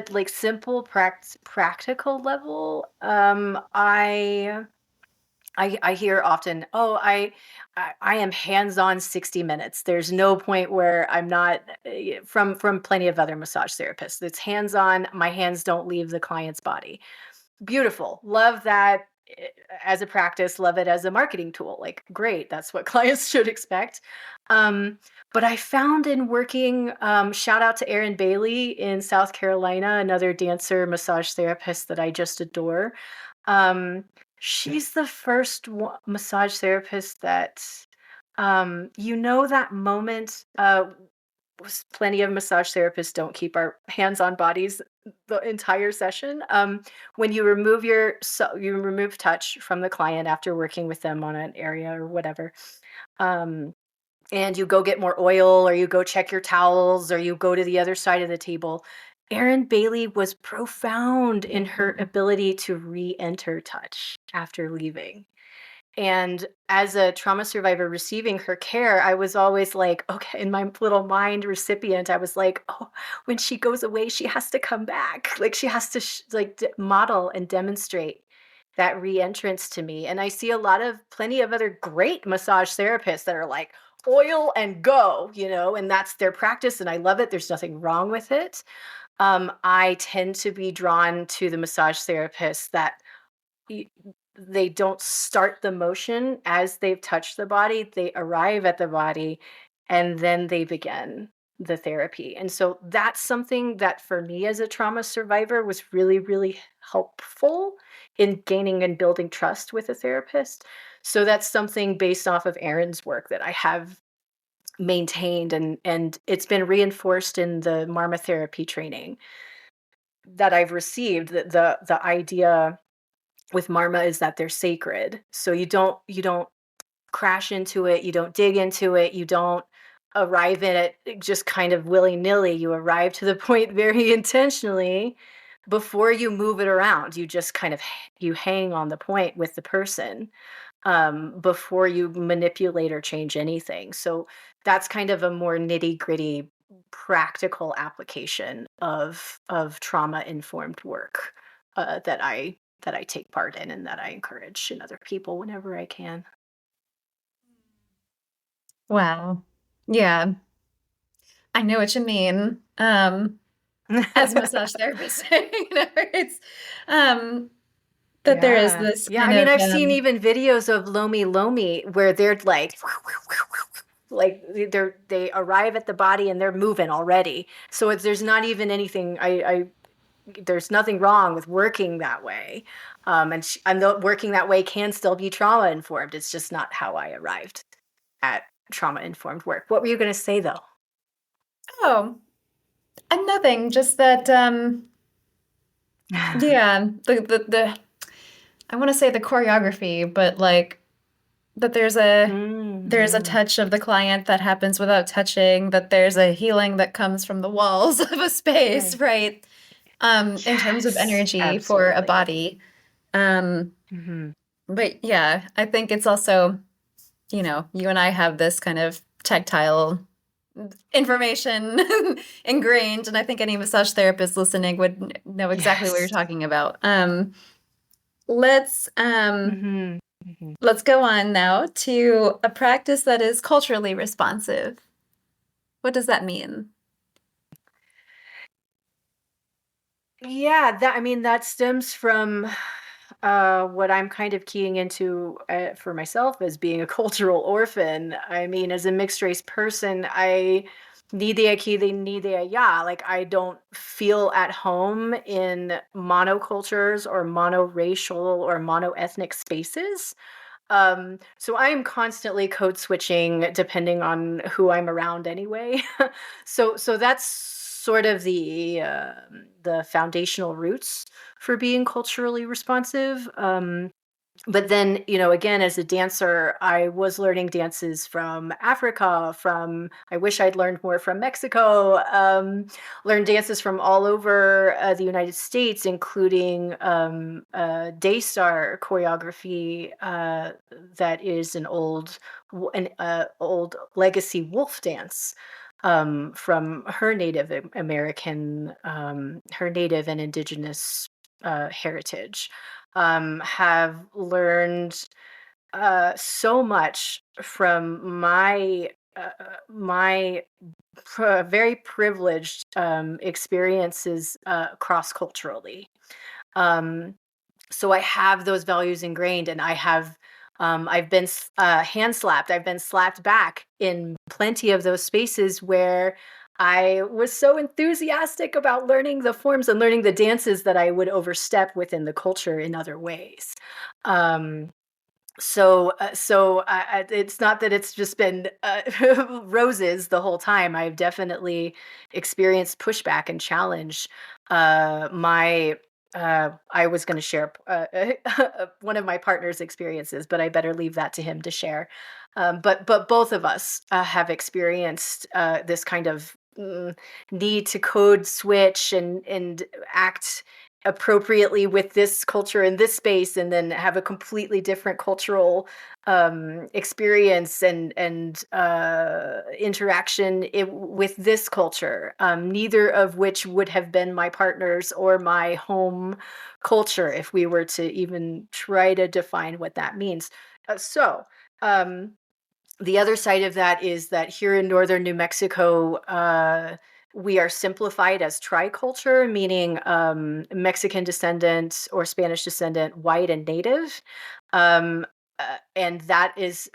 like simple practical level, I hear often, oh, I am hands-on 60 minutes. There's no point where I'm not from plenty of other massage therapists. It's hands-on. My hands don't leave the client's body. Beautiful. Love that as a practice, love it as a marketing tool. Like, great. That's what clients should expect. But I found in working, shout out to Erin Bailey in South Carolina, another dancer, massage therapist that I just adore. She's the first massage therapist that, that moment. Plenty of massage therapists don't keep our hands on bodies the entire session. When you remove you remove touch from the client after working with them on an area or whatever, and you go get more oil or you go check your towels or you go to the other side of the table. Erin Bailey was profound in her ability to re-enter touch after leaving. And as a trauma survivor receiving her care, I was always like, okay, in my little mind recipient, I was like, oh, when she goes away, she has to come back. Like she has to model and demonstrate that re-entrance to me. And I see plenty of other great massage therapists that are like, oil and go, and that's their practice. And I love it. There's nothing wrong with it. I tend to be drawn to the massage therapists that y- they don't start the motion as they've touched the body, they arrive at the body, and then they begin the therapy. And so that's something that for me as a trauma survivor was really, really helpful in gaining and building trust with a therapist. So that's something based off of Erin's work that I have maintained, and it's been reinforced in the Marma therapy training that I've received. The idea with Marma is that they're sacred. So you don't crash into it, you don't dig into it, you don't arrive in it just kind of willy-nilly. You arrive to the point very intentionally before you move it around. You just kind of you hang on the point with the person before you manipulate or change anything. So that's kind of a more nitty-gritty practical application of trauma informed work that I take part in and that I encourage in other people whenever I can. Wow. Yeah, I know what you mean. As a massage therapist, it's um, that there is Yeah. this Yeah, kind I mean, of I've seen even videos of Lomi Lomi where they're like they arrive at the body and they're moving already. So there's not even anything I there's nothing wrong with working that way. And working that way can still be trauma informed. It's just not how I arrived at trauma informed work. What were you going to say though? oh, and nothing, just that yeah, the I want to say the choreography, but like that there's a Mm-hmm. touch of the client that happens without touching, that there's a healing that comes from the walls of a space, Right. right? In terms of Yes, energy for a absolutely. body. Um, Hmm. but yeah, I think it's also, you and I have this kind of tactile information ingrained, and I think any massage therapist listening would know exactly what you're Yes. talking about. Let's um, Hmm. Hmm. let's go on now to a practice that is culturally responsive. What does that mean? Yeah, that I mean that stems from what I'm kind of keying into for myself as being a cultural orphan. I mean, as a mixed race person, I need the aki, they need the ya. Like I don't feel at home in monocultures or monoracial or monoethnic spaces. So I am constantly code switching depending on who I'm around anyway. So that's sort of the foundational roots for being culturally responsive. But then, again, as a dancer, I was learning dances from Africa, I wish I'd learned more from Mexico, learned dances from all over the United States, including Daystar choreography that is an old legacy wolf dance from her her Native and Indigenous heritage. Have learned so much from my very privileged experiences cross culturally. Um, so I have those values ingrained, and I've been hand slapped. I've been slapped back in plenty of those spaces where I was so enthusiastic about learning the forms and learning the dances that I would overstep within the culture in other ways. Um, it's not that it's just been roses the whole time. I've definitely experienced pushback and challenge. My I was going to share one of my partner's experiences, but I better leave that to him to share. But both of us have experienced this kind of need to code switch and act appropriately with this culture in this space, and then have a completely different cultural experience and interaction with this culture, neither of which would have been my partner's or my home culture if we were to even try to define what that means. So the other side of that is that here in northern New Mexico, we are simplified as triculture, meaning Mexican descendant or Spanish descendant, white, and native. And that is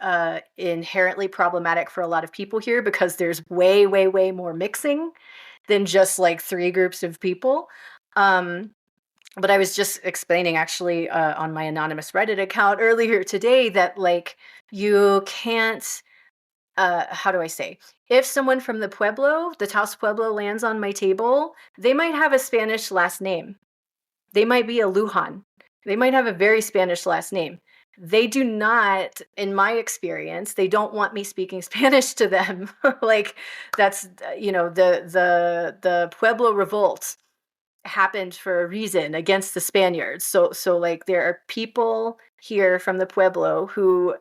inherently problematic for a lot of people here because there's way, way, way more mixing than just like three groups of people. Um, but I was just explaining actually on my anonymous Reddit account earlier today that like you can't how do I say? If someone from the Pueblo, the Taos Pueblo lands on my table, they might have a Spanish last name. They might be a Lujan. They might have a very Spanish last name. They do not, in my experience, they don't want me speaking Spanish to them. Like that's the Pueblo revolt happened for a reason against the Spaniards. So like there are people here from the Pueblo who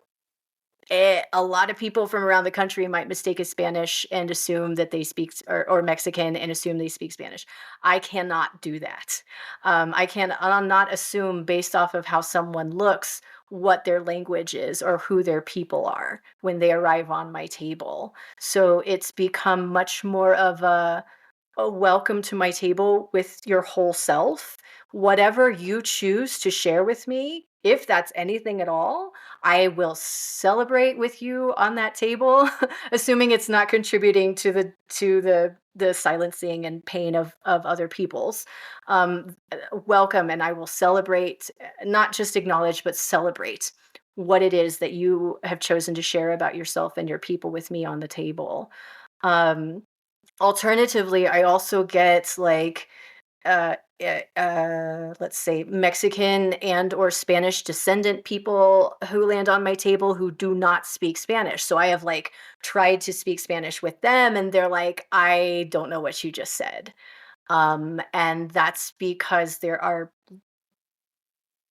a lot of people from around the country might mistake as Spanish and assume that they speak or Mexican and assume they speak Spanish. I cannot do that. I'll not assume based off of how someone looks what their language is or who their people are when they arrive on my table. So it's become much more of a welcome to my table with your whole self. Whatever you choose to share with me, if that's anything at all, I will celebrate with you on that table, assuming it's not contributing to the silencing and pain of other people's. Welcome, and I will celebrate, not just acknowledge, but celebrate what it is that you have chosen to share about yourself and your people with me on the table. Um, Alternatively, I also get like let's say Mexican and or Spanish descendant people who land on my table who do not speak Spanish. So I have like tried to speak Spanish with them and they're like, I don't know what you just said. And that's because there are,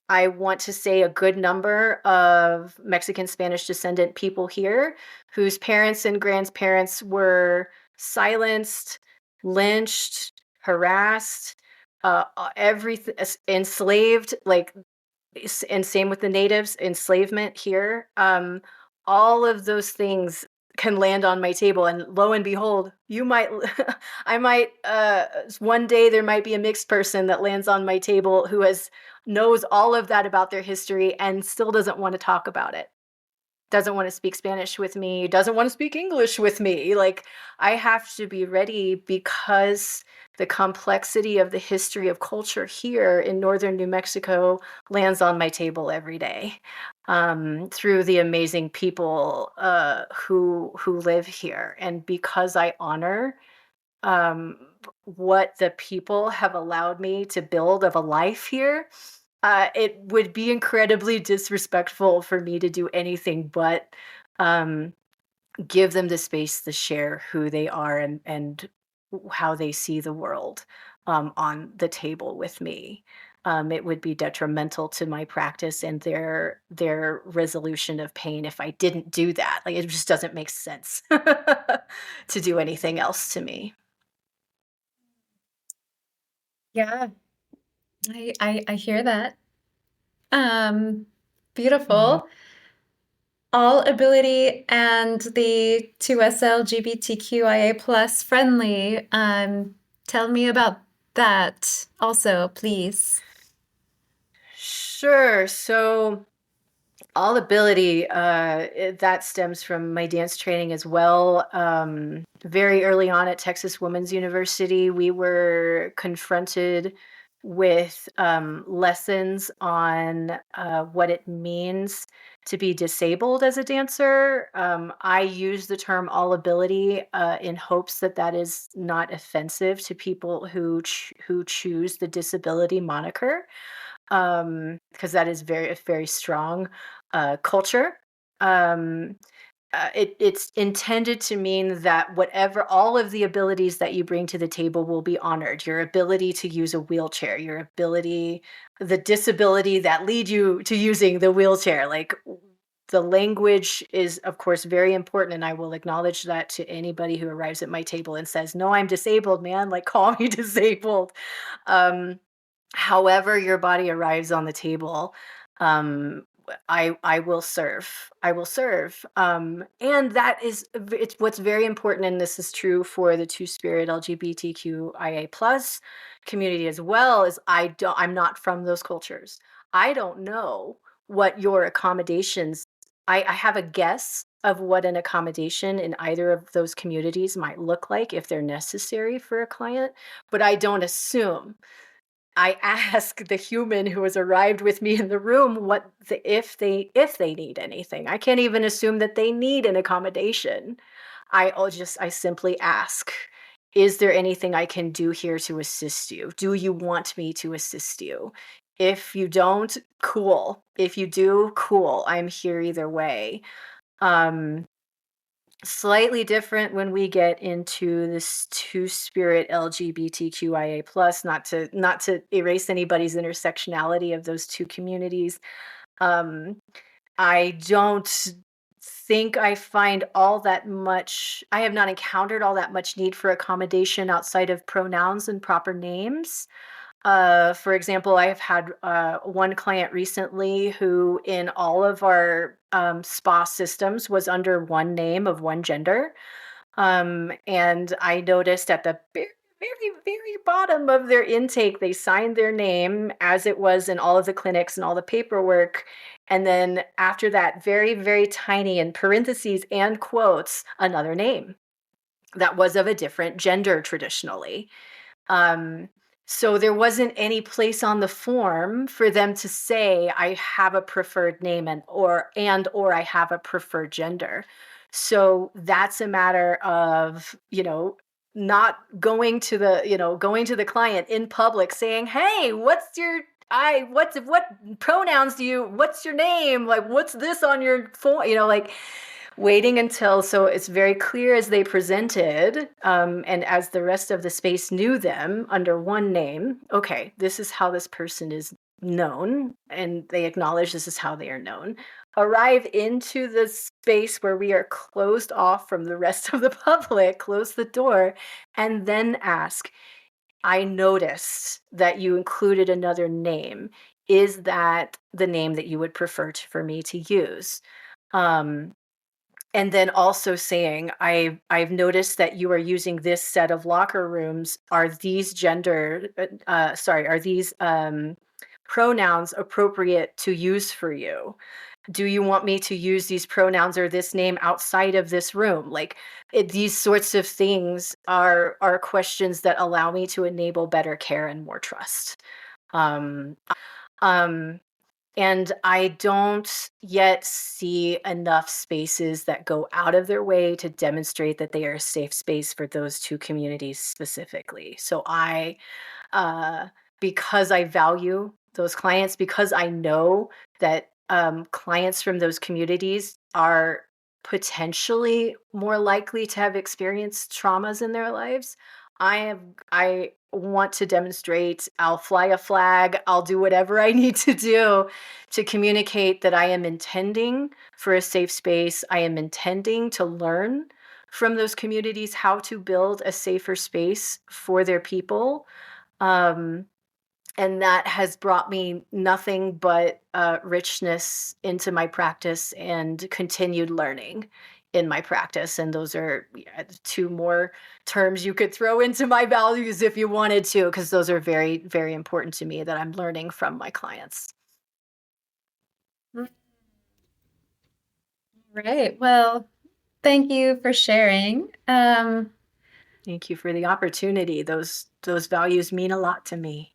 I want to say, a good number of Mexican Spanish descendant people here whose parents and grandparents were silenced, lynched, harassed, everything, enslaved, like, and same with the natives, enslavement here. All of those things can land on my table, and lo and behold, you might, I might, one day there might be a mixed person that lands on my table who knows all of that about their history and still doesn't want to talk about it, doesn't want to speak Spanish with me, doesn't want to speak English with me. Like, I have to be ready because the complexity of the history of culture here in northern New Mexico lands on my table every day, through the amazing people who live here. And because I honor um, what the people have allowed me to build of a life here, it would be incredibly disrespectful for me to do anything but um, give them the space to share who they are and how they see the world on the table with me. It would be detrimental to my practice and their resolution of pain if I didn't do that. Like it just doesn't make sense to do anything else to me. Yeah, I hear that. Um, Mhm. Beautiful. All ability and the 2S LGBTQIA plus friendly. Tell me about that also, please. Sure. So all ability, that stems from my dance training as well. Very early on at Texas Women's University, we were confronted with lessons on what it means to be disabled as a dancer. I use the term all ability in hopes that that is not offensive to people who choose the disability moniker, because that is very, very strong culture. Um, it's intended to mean that whatever, all of the abilities that you bring to the table will be honored. Your ability to use a wheelchair, your ability, the disability that lead you to using the wheelchair. Like, the language is, of course, very important, and I will acknowledge that to anybody who arrives at my table and says, "No, I'm disabled, man. Like, call me disabled." Um, However your body arrives on the table, I will serve. I will serve. And that is it's what's very important, and this is true for the Two Spirit LGBTQIA plus community as well. Is I'm not from those cultures. I don't know what your accommodations. I have a guess of what an accommodation in either of those communities might look like if they're necessary for a client, but I don't assume. I ask the human who has arrived with me in the room what if they need anything. I can't even assume that they need an accommodation. I simply ask, "Is there anything I can do here to assist you? Do you want me to assist you? If you don't, cool. If you do, cool. I'm here either way." Um Slightly different when we get into this two spirit LGBTQIA plus, not to erase anybody's intersectionality of those two communities. Um, I don't think I find all that much. I have not encountered all that much need for accommodation outside of pronouns and proper names. For example, I have had one client recently who, in all of our spa systems, was under one name of one gender. And I noticed at the very, very, very bottom of their intake, they signed their name as it was in all of the clinics and all the paperwork. And then after that, very, very tiny in parentheses and quotes, another name that was of a different gender traditionally. Um, so there wasn't any place on the form for them to say, "I have a preferred name," and or "I have a preferred gender." So that's a matter of, not going to the client in public saying, "Hey, what pronouns what's your name? Like, what's this on your form?" Like, waiting until, so it's very clear as they presented, and as the rest of the space knew them under one name. Okay, this is how this person is known, and they acknowledge this is how they are known. Arrive into the space where we are closed off from the rest of the public, close the door, and then ask, "I noticed that you included another name. Is that the name that you would prefer for me to use?" Um, and then also saying, I've noticed that you are using this set of locker rooms. Are these pronouns appropriate to use for you? Do you want me to use these pronouns or this name outside of this room? Like, these sorts of things are questions that allow me to enable better care and more trust. Um, and I don't yet see enough spaces that go out of their way to demonstrate that they are a safe space for those two communities specifically. So uh, because I value those clients, because I know that clients from those communities are potentially more likely to have experienced traumas in their lives, I want to demonstrate. I'll fly a flag. I'll do whatever I need to do to communicate that I am intending for a safe space. I am intending to learn from those communities how to build a safer space for their people. Um, and that has brought me nothing but richness into my practice and continued learning in my practice. And those are, yeah, two more terms you could throw into my values if you wanted to, because those are very, very important to me that I'm learning from my clients. Right. Well, thank you for sharing. Thank you for the opportunity. Those values mean a lot to me.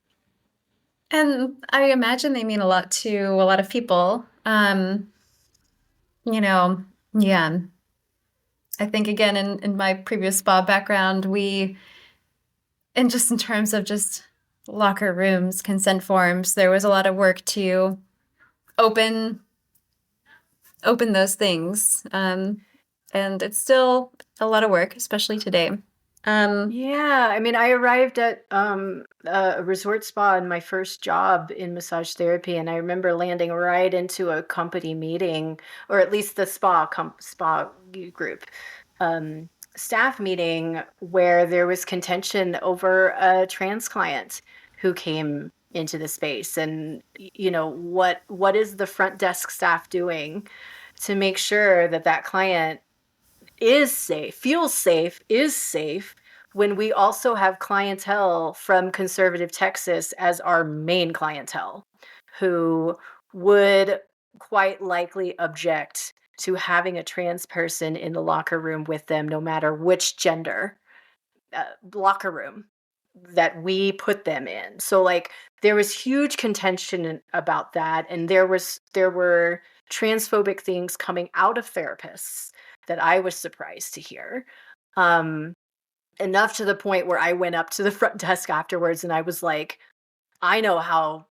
And I imagine they mean a lot to a lot of people. You know, yeah. I think again in my previous spa background, and just in terms of just locker rooms, consent forms, there was a lot of work to open those things. and it's still a lot of work, especially today. Yeah, I mean, I arrived at a resort spa in my first job in massage therapy, and I remember landing right into a company meeting, or at least the spa group um, staff meeting, where there was contention over a trans client who came into the space, and what is the front desk staff doing to make sure that that client is safe, feels safe, is safe, when we also have clientele from conservative Texas as our main clientele who would quite likely object to having a trans person in the locker room with them, no matter which gender locker room that we put them in. So like there was huge contention about that, and there were transphobic things coming out of therapists that I was surprised to hear. Um Enough to the point where I went up to the front desk afterwards and I was like, I know how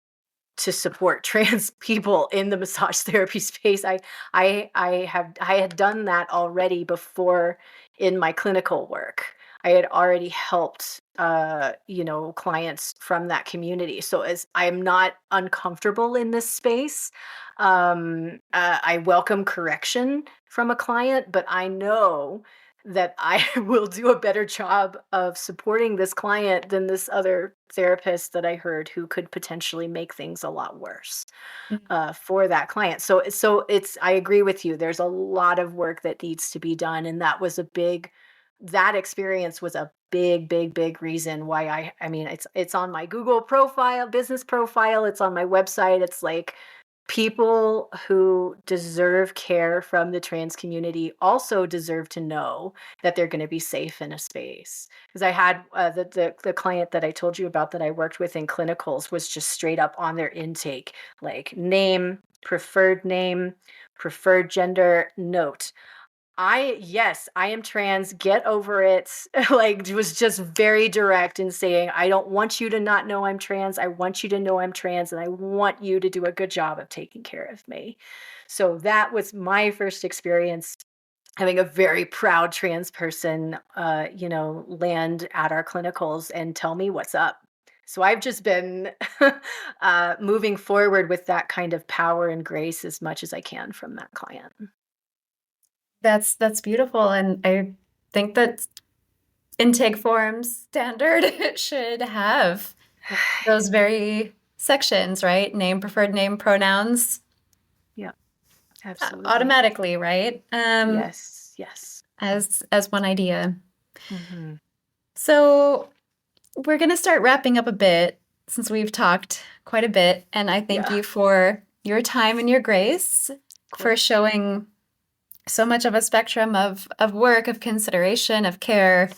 to support trans people in the massage therapy space. I had done that already before in my clinical work. I had already helped clients from that community. So as I'm not uncomfortable in this space, I welcome correction from a client, but I know that I will do a better job of supporting this client than this other therapist that I heard who could potentially make things a lot worse for that client. So it's I agree with you. There's a lot of work that needs to be done, and that experience was a big reason why I mean it's on my Google profile, business profile, it's on my website. It's like people who deserve care from the trans community also deserve to know that they're going to be safe in a space. Because I had the client that I told you about that I worked with in clinicals was just straight up on their intake, like name, preferred gender, note. Yes, I am trans. Get over it. Like, was just very direct in saying, I don't want you to not know I'm trans. I want you to know I'm trans, and I want you to do a good job of taking care of me. So that was my first experience having a very proud trans person, land at our clinicals and tell me what's up. So I've just been moving forward with that kind of power and grace as much as I can from that client. That's beautiful, and I think that intake forms standard should have those very sections, right? Name, preferred name, pronouns, Yeah, absolutely. automatically, right? Yes. As one idea. Hmm. So we're going to start wrapping up a bit since we've talked quite a bit, and I thank Yeah, you for your time and your grace of for course. showing so much of a spectrum of work, of consideration, of care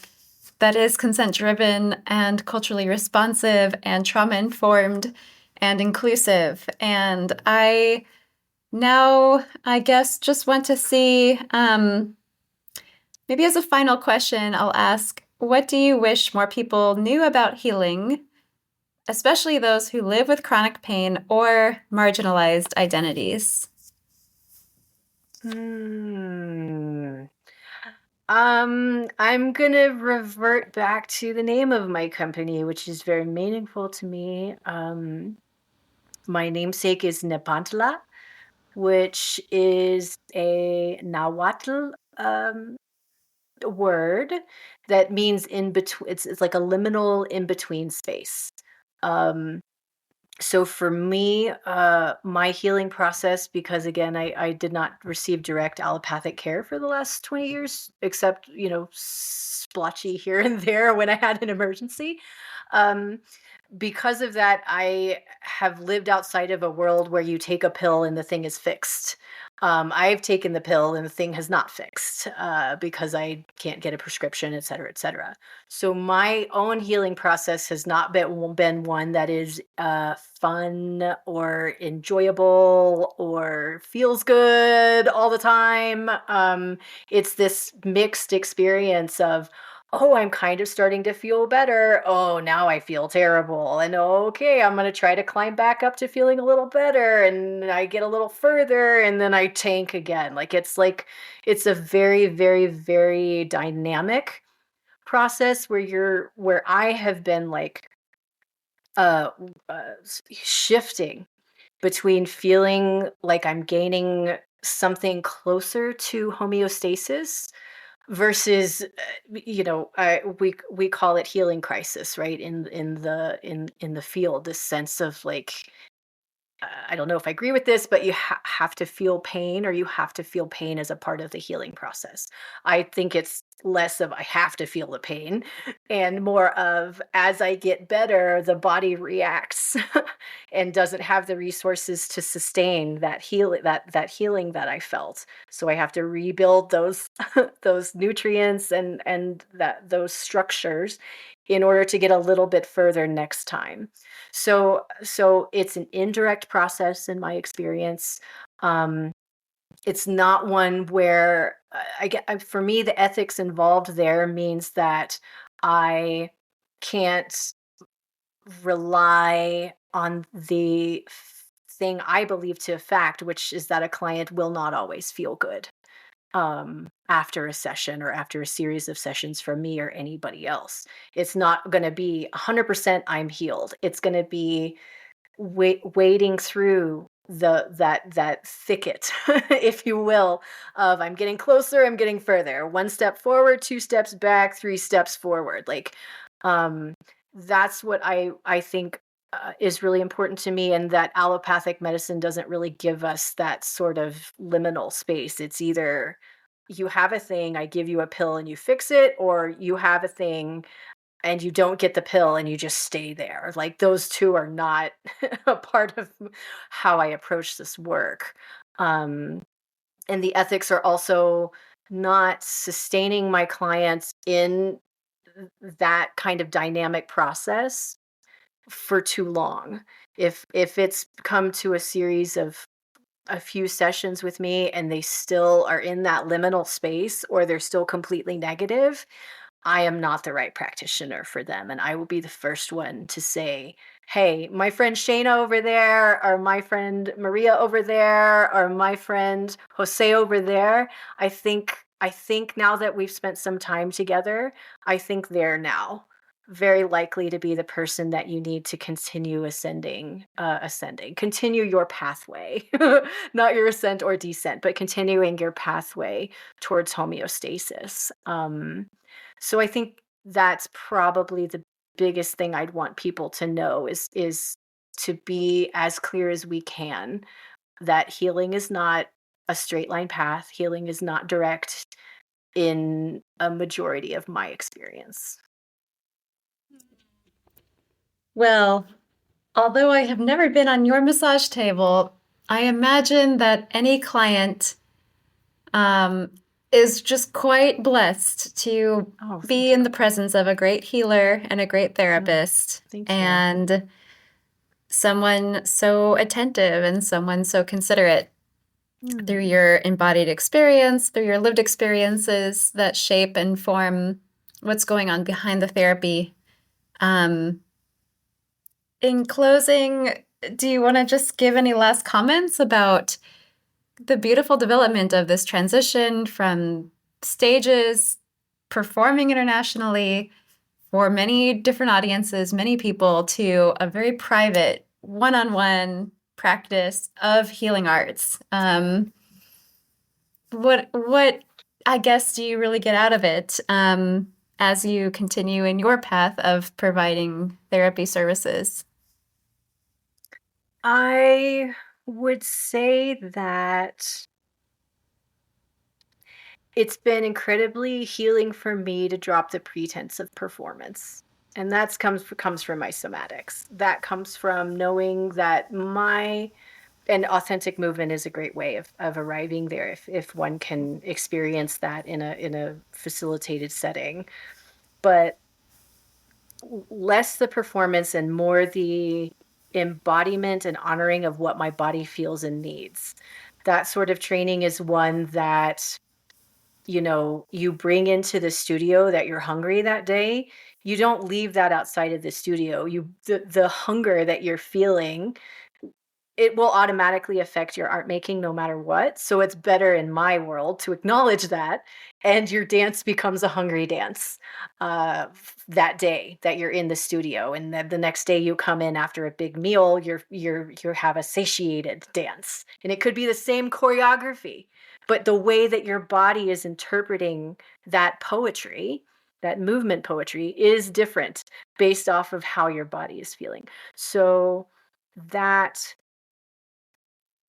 that is consent driven and culturally responsive and trauma informed and inclusive. And I now, I guess, just want to see maybe as a final question, I'll ask, what do you wish more people knew about healing, especially those who live with chronic pain or marginalized identities? Hmm. I'm gonna revert back to the name of my company, which is very meaningful to me. My namesake is Nepantla, which is a Nahuatl word that means in between. It's like a liminal in between space. Um, So for me, my healing process, because again, I did not receive direct allopathic care for the last 20 years, except, splotchy here and there when I had an emergency. Um, because of that, I have lived outside of a world where you take a pill and the thing is fixed. I've taken the pill and the thing has not fixed because I can't get a prescription, et cetera, et cetera. So my own healing process has not been one that is fun or enjoyable or feels good all the time. It's this mixed experience of oh, I'm kind of starting to feel better. Oh, now I feel terrible. And okay, I'm going to try to climb back up to feeling a little better. And I get a little further and then I tank again. It's a very, very, very dynamic process where I have been like uh, shifting between feeling like I'm gaining something closer to homeostasis versus we call it healing crisis, right, in the field, this sense of like, I don't know if I agree with this, but you have to feel pain, or you have to feel pain as a part of the healing process. I think it's less of I have to feel the pain and more of as I get better, the body reacts and doesn't have the resources to sustain that healing that I felt. So I have to rebuild those those nutrients and those structures in order to get a little bit further next time. So it's an indirect process in my experience. Um, it's not one where for me, the ethics involved there means that I can't rely on the thing I believe to a fact, which is that a client will not always feel good after a session or after a series of sessions from me or anybody else. It's not going to be 100% I'm healed. It's going to be wading through that thicket, if you will, of I'm getting closer, I'm getting further, one step forward, two steps back, three steps forward. Like, um, that's what I think is really important to me, and that allopathic medicine doesn't really give us that sort of liminal space. It's either you have a thing, I give you a pill and you fix it, or you have a thing and you don't get the pill and you just stay there. Like, those two are not a part of how I approach this work. Um, and the ethics are also not sustaining my clients in that kind of dynamic process for too long. If it's come to a series of a few sessions with me and they still are in that liminal space, or they're still completely negative, I am not the right practitioner for them. And I will be the first one to say, hey, my friend Shayna over there, or my friend Maria over there, or my friend Jose over there, I think now that we've spent some time together, I think they're now very likely to be the person that you need to continue continue your pathway, not your ascent or descent, but continuing your pathway towards homeostasis. So I think that's probably the biggest thing I'd want people to know is to be as clear as we can that healing is not a straight line path. Healing is not direct in a majority of my experience. Well, although I have never been on your massage table, I imagine that any client um, is just quite blessed to Oh, thank be in you. the presence of a great healer and a great therapist, Thank you. and someone so attentive and someone so considerate through Mm. your embodied experience, through your lived experiences that shape and form what's going on behind the therapy. Um, in closing, do you want to just give any last comments about the beautiful development of this transition from stages, performing internationally for many different audiences, many people, to a very private, one-on-one practice of healing arts? What I guess do you really get out of it as you continue in your path of providing therapy services? I would say that it's been incredibly healing for me to drop the pretense of performance. And that comes from my somatics. That comes from knowing that my and authentic movement is a great way of arriving there, if one can experience that in a facilitated setting. But less the performance and more the embodiment and honoring of what my body feels and needs. That sort of training is one that you bring into the studio that you're hungry that day, you don't leave that outside of the studio. The hunger that you're feeling, it will automatically affect your art making no matter what. So it's better in my world to acknowledge that, and your dance becomes a hungry dance that day that you're in the studio, and then the next day you come in after a big meal, you have a satiated dance, and it could be the same choreography, but the way that your body is interpreting that poetry, that movement poetry, is different based off of how your body is feeling. So that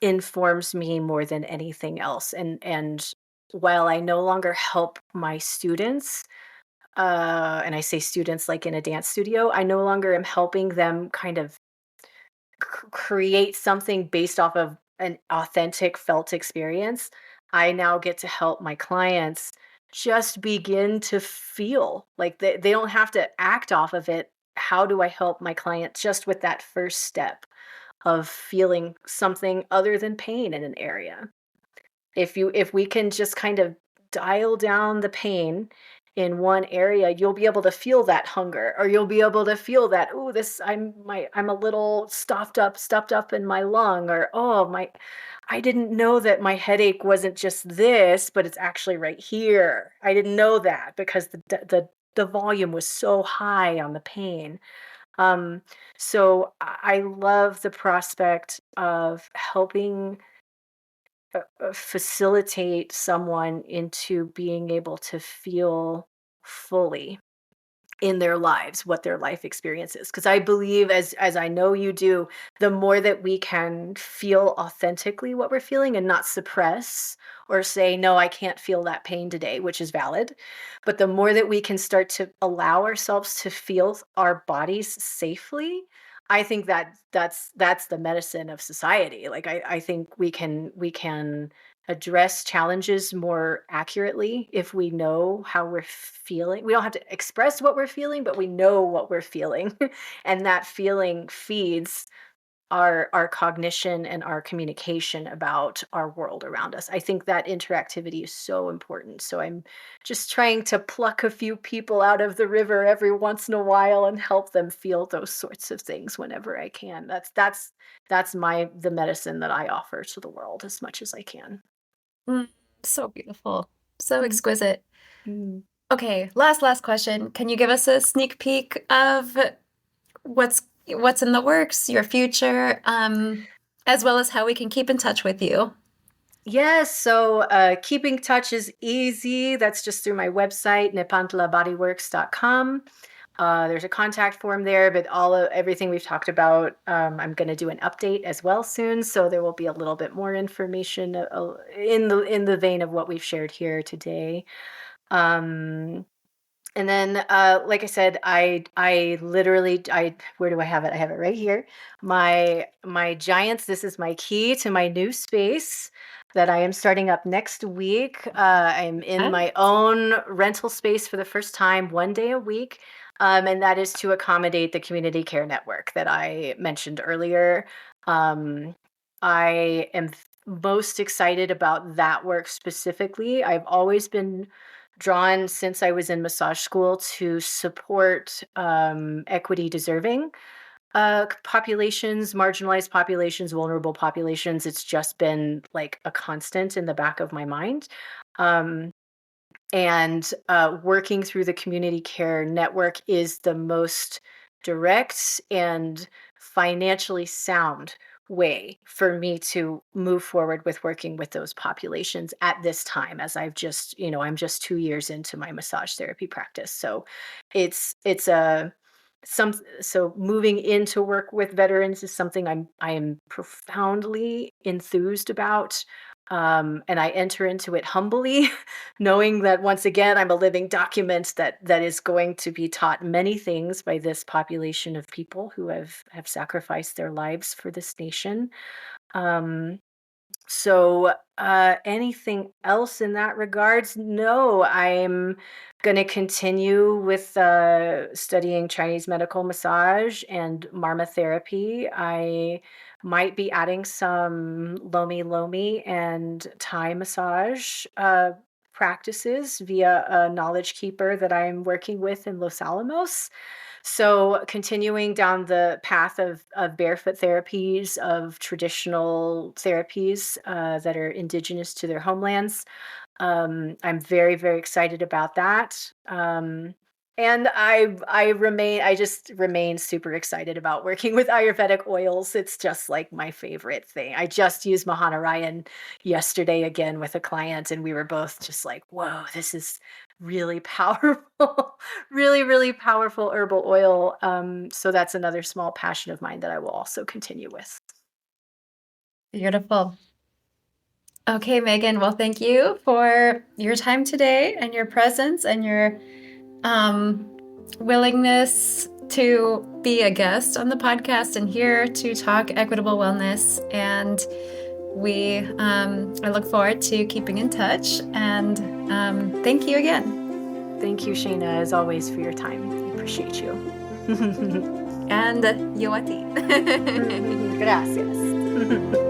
informs me more than anything else. And while I no longer help my students, and I say students like in a dance studio, I no longer am helping them kind of create something based off of an authentic felt experience. I now get to help my clients just begin to feel like they don't have to act off of it. How do I help my client just with that first step of feeling something other than pain in an area? If we can just kind of dial down the pain in one area, you'll be able to feel that hunger, or you'll be able to feel that, oh, this I'm a little stuffed up in my lung, or oh, my I didn't know that my headache wasn't just this, but it's actually right here. I didn't know that because the volume was so high on the pain. Um, so I love the prospect of helping facilitate someone into being able to feel fully in their lives what their life experience is, because I believe, as I know you do, the more that we can feel authentically what we're feeling and not suppress or say no, I can't feel that pain today, which is valid, but the more that we can start to allow ourselves to feel our bodies safely, I think that that's the medicine of society. Like I think we can address challenges more accurately if we know how we're feeling. We don't have to express what we're feeling, but we know what we're feeling. And that feeling feeds our cognition and our communication about our world around us. I think that interactivity is so important. So I'm just trying to pluck a few people out of the river every once in a while and help them feel those sorts of things whenever I can. That's the medicine that I offer to the world as much as I can. Mm, so beautiful. So Mm, exquisite. mm. Okay, last question. Can you give us a sneak peek of what's in the works, your future, as well as how we can keep in touch with you? Yes, so keeping touch is easy. That's just through my website, nepantlabodyworks.com. There's a contact form there, but everything we've talked about, I'm going to do an update as well soon, so there will be a little bit more information in the vein of what we've shared here today. Um, and then, like I said, I literally where do I have it? I have it right here. My giants. This is my key to my new space that I am starting up next week. I'm in Huh? my own rental space for the first time, 1 day a week, and that is to accommodate the community care network that I mentioned earlier. Um, I am most excited about that work specifically. I've always been drawn since I was in massage school to support equity deserving populations, marginalized populations, vulnerable populations. It's just been like a constant in the back of my mind. Um, and working through the community care network is the most direct and financially sound way for me to move forward with working with those populations at this time, as I'm just 2 years into my massage therapy practice. So it's a some so moving into work with veterans is something I am profoundly enthused about. And I enter into it humbly, knowing that once again I'm a living document that is going to be taught many things by this population of people who have sacrificed their lives for this nation. Um, so, anything else in that regards? No, I'm going to continue with studying Chinese medical massage and marma therapy. I might be adding some lomi lomi and Thai massage practices via a knowledge keeper that I'm working with in Los Alamos. So continuing down the path of barefoot therapies, of traditional therapies that are indigenous to their homelands. I'm very, very excited about that. And I just remain super excited about working with Ayurvedic oils. It's just like my favorite thing. I just used Mahanarayan yesterday again with a client, and we were both just like, whoa, this is really powerful, really, really powerful herbal oil. So that's another small passion of mine that I will also continue with. Beautiful. Okay, Megan. Well, thank you for your time today and your presence and your um, willingness to be a guest on the podcast and here to talk equitable wellness. And I look forward to keeping in touch. And thank you again. Thank you, Shayna, as always, for your time. I appreciate you. And yo a ti. Gracias.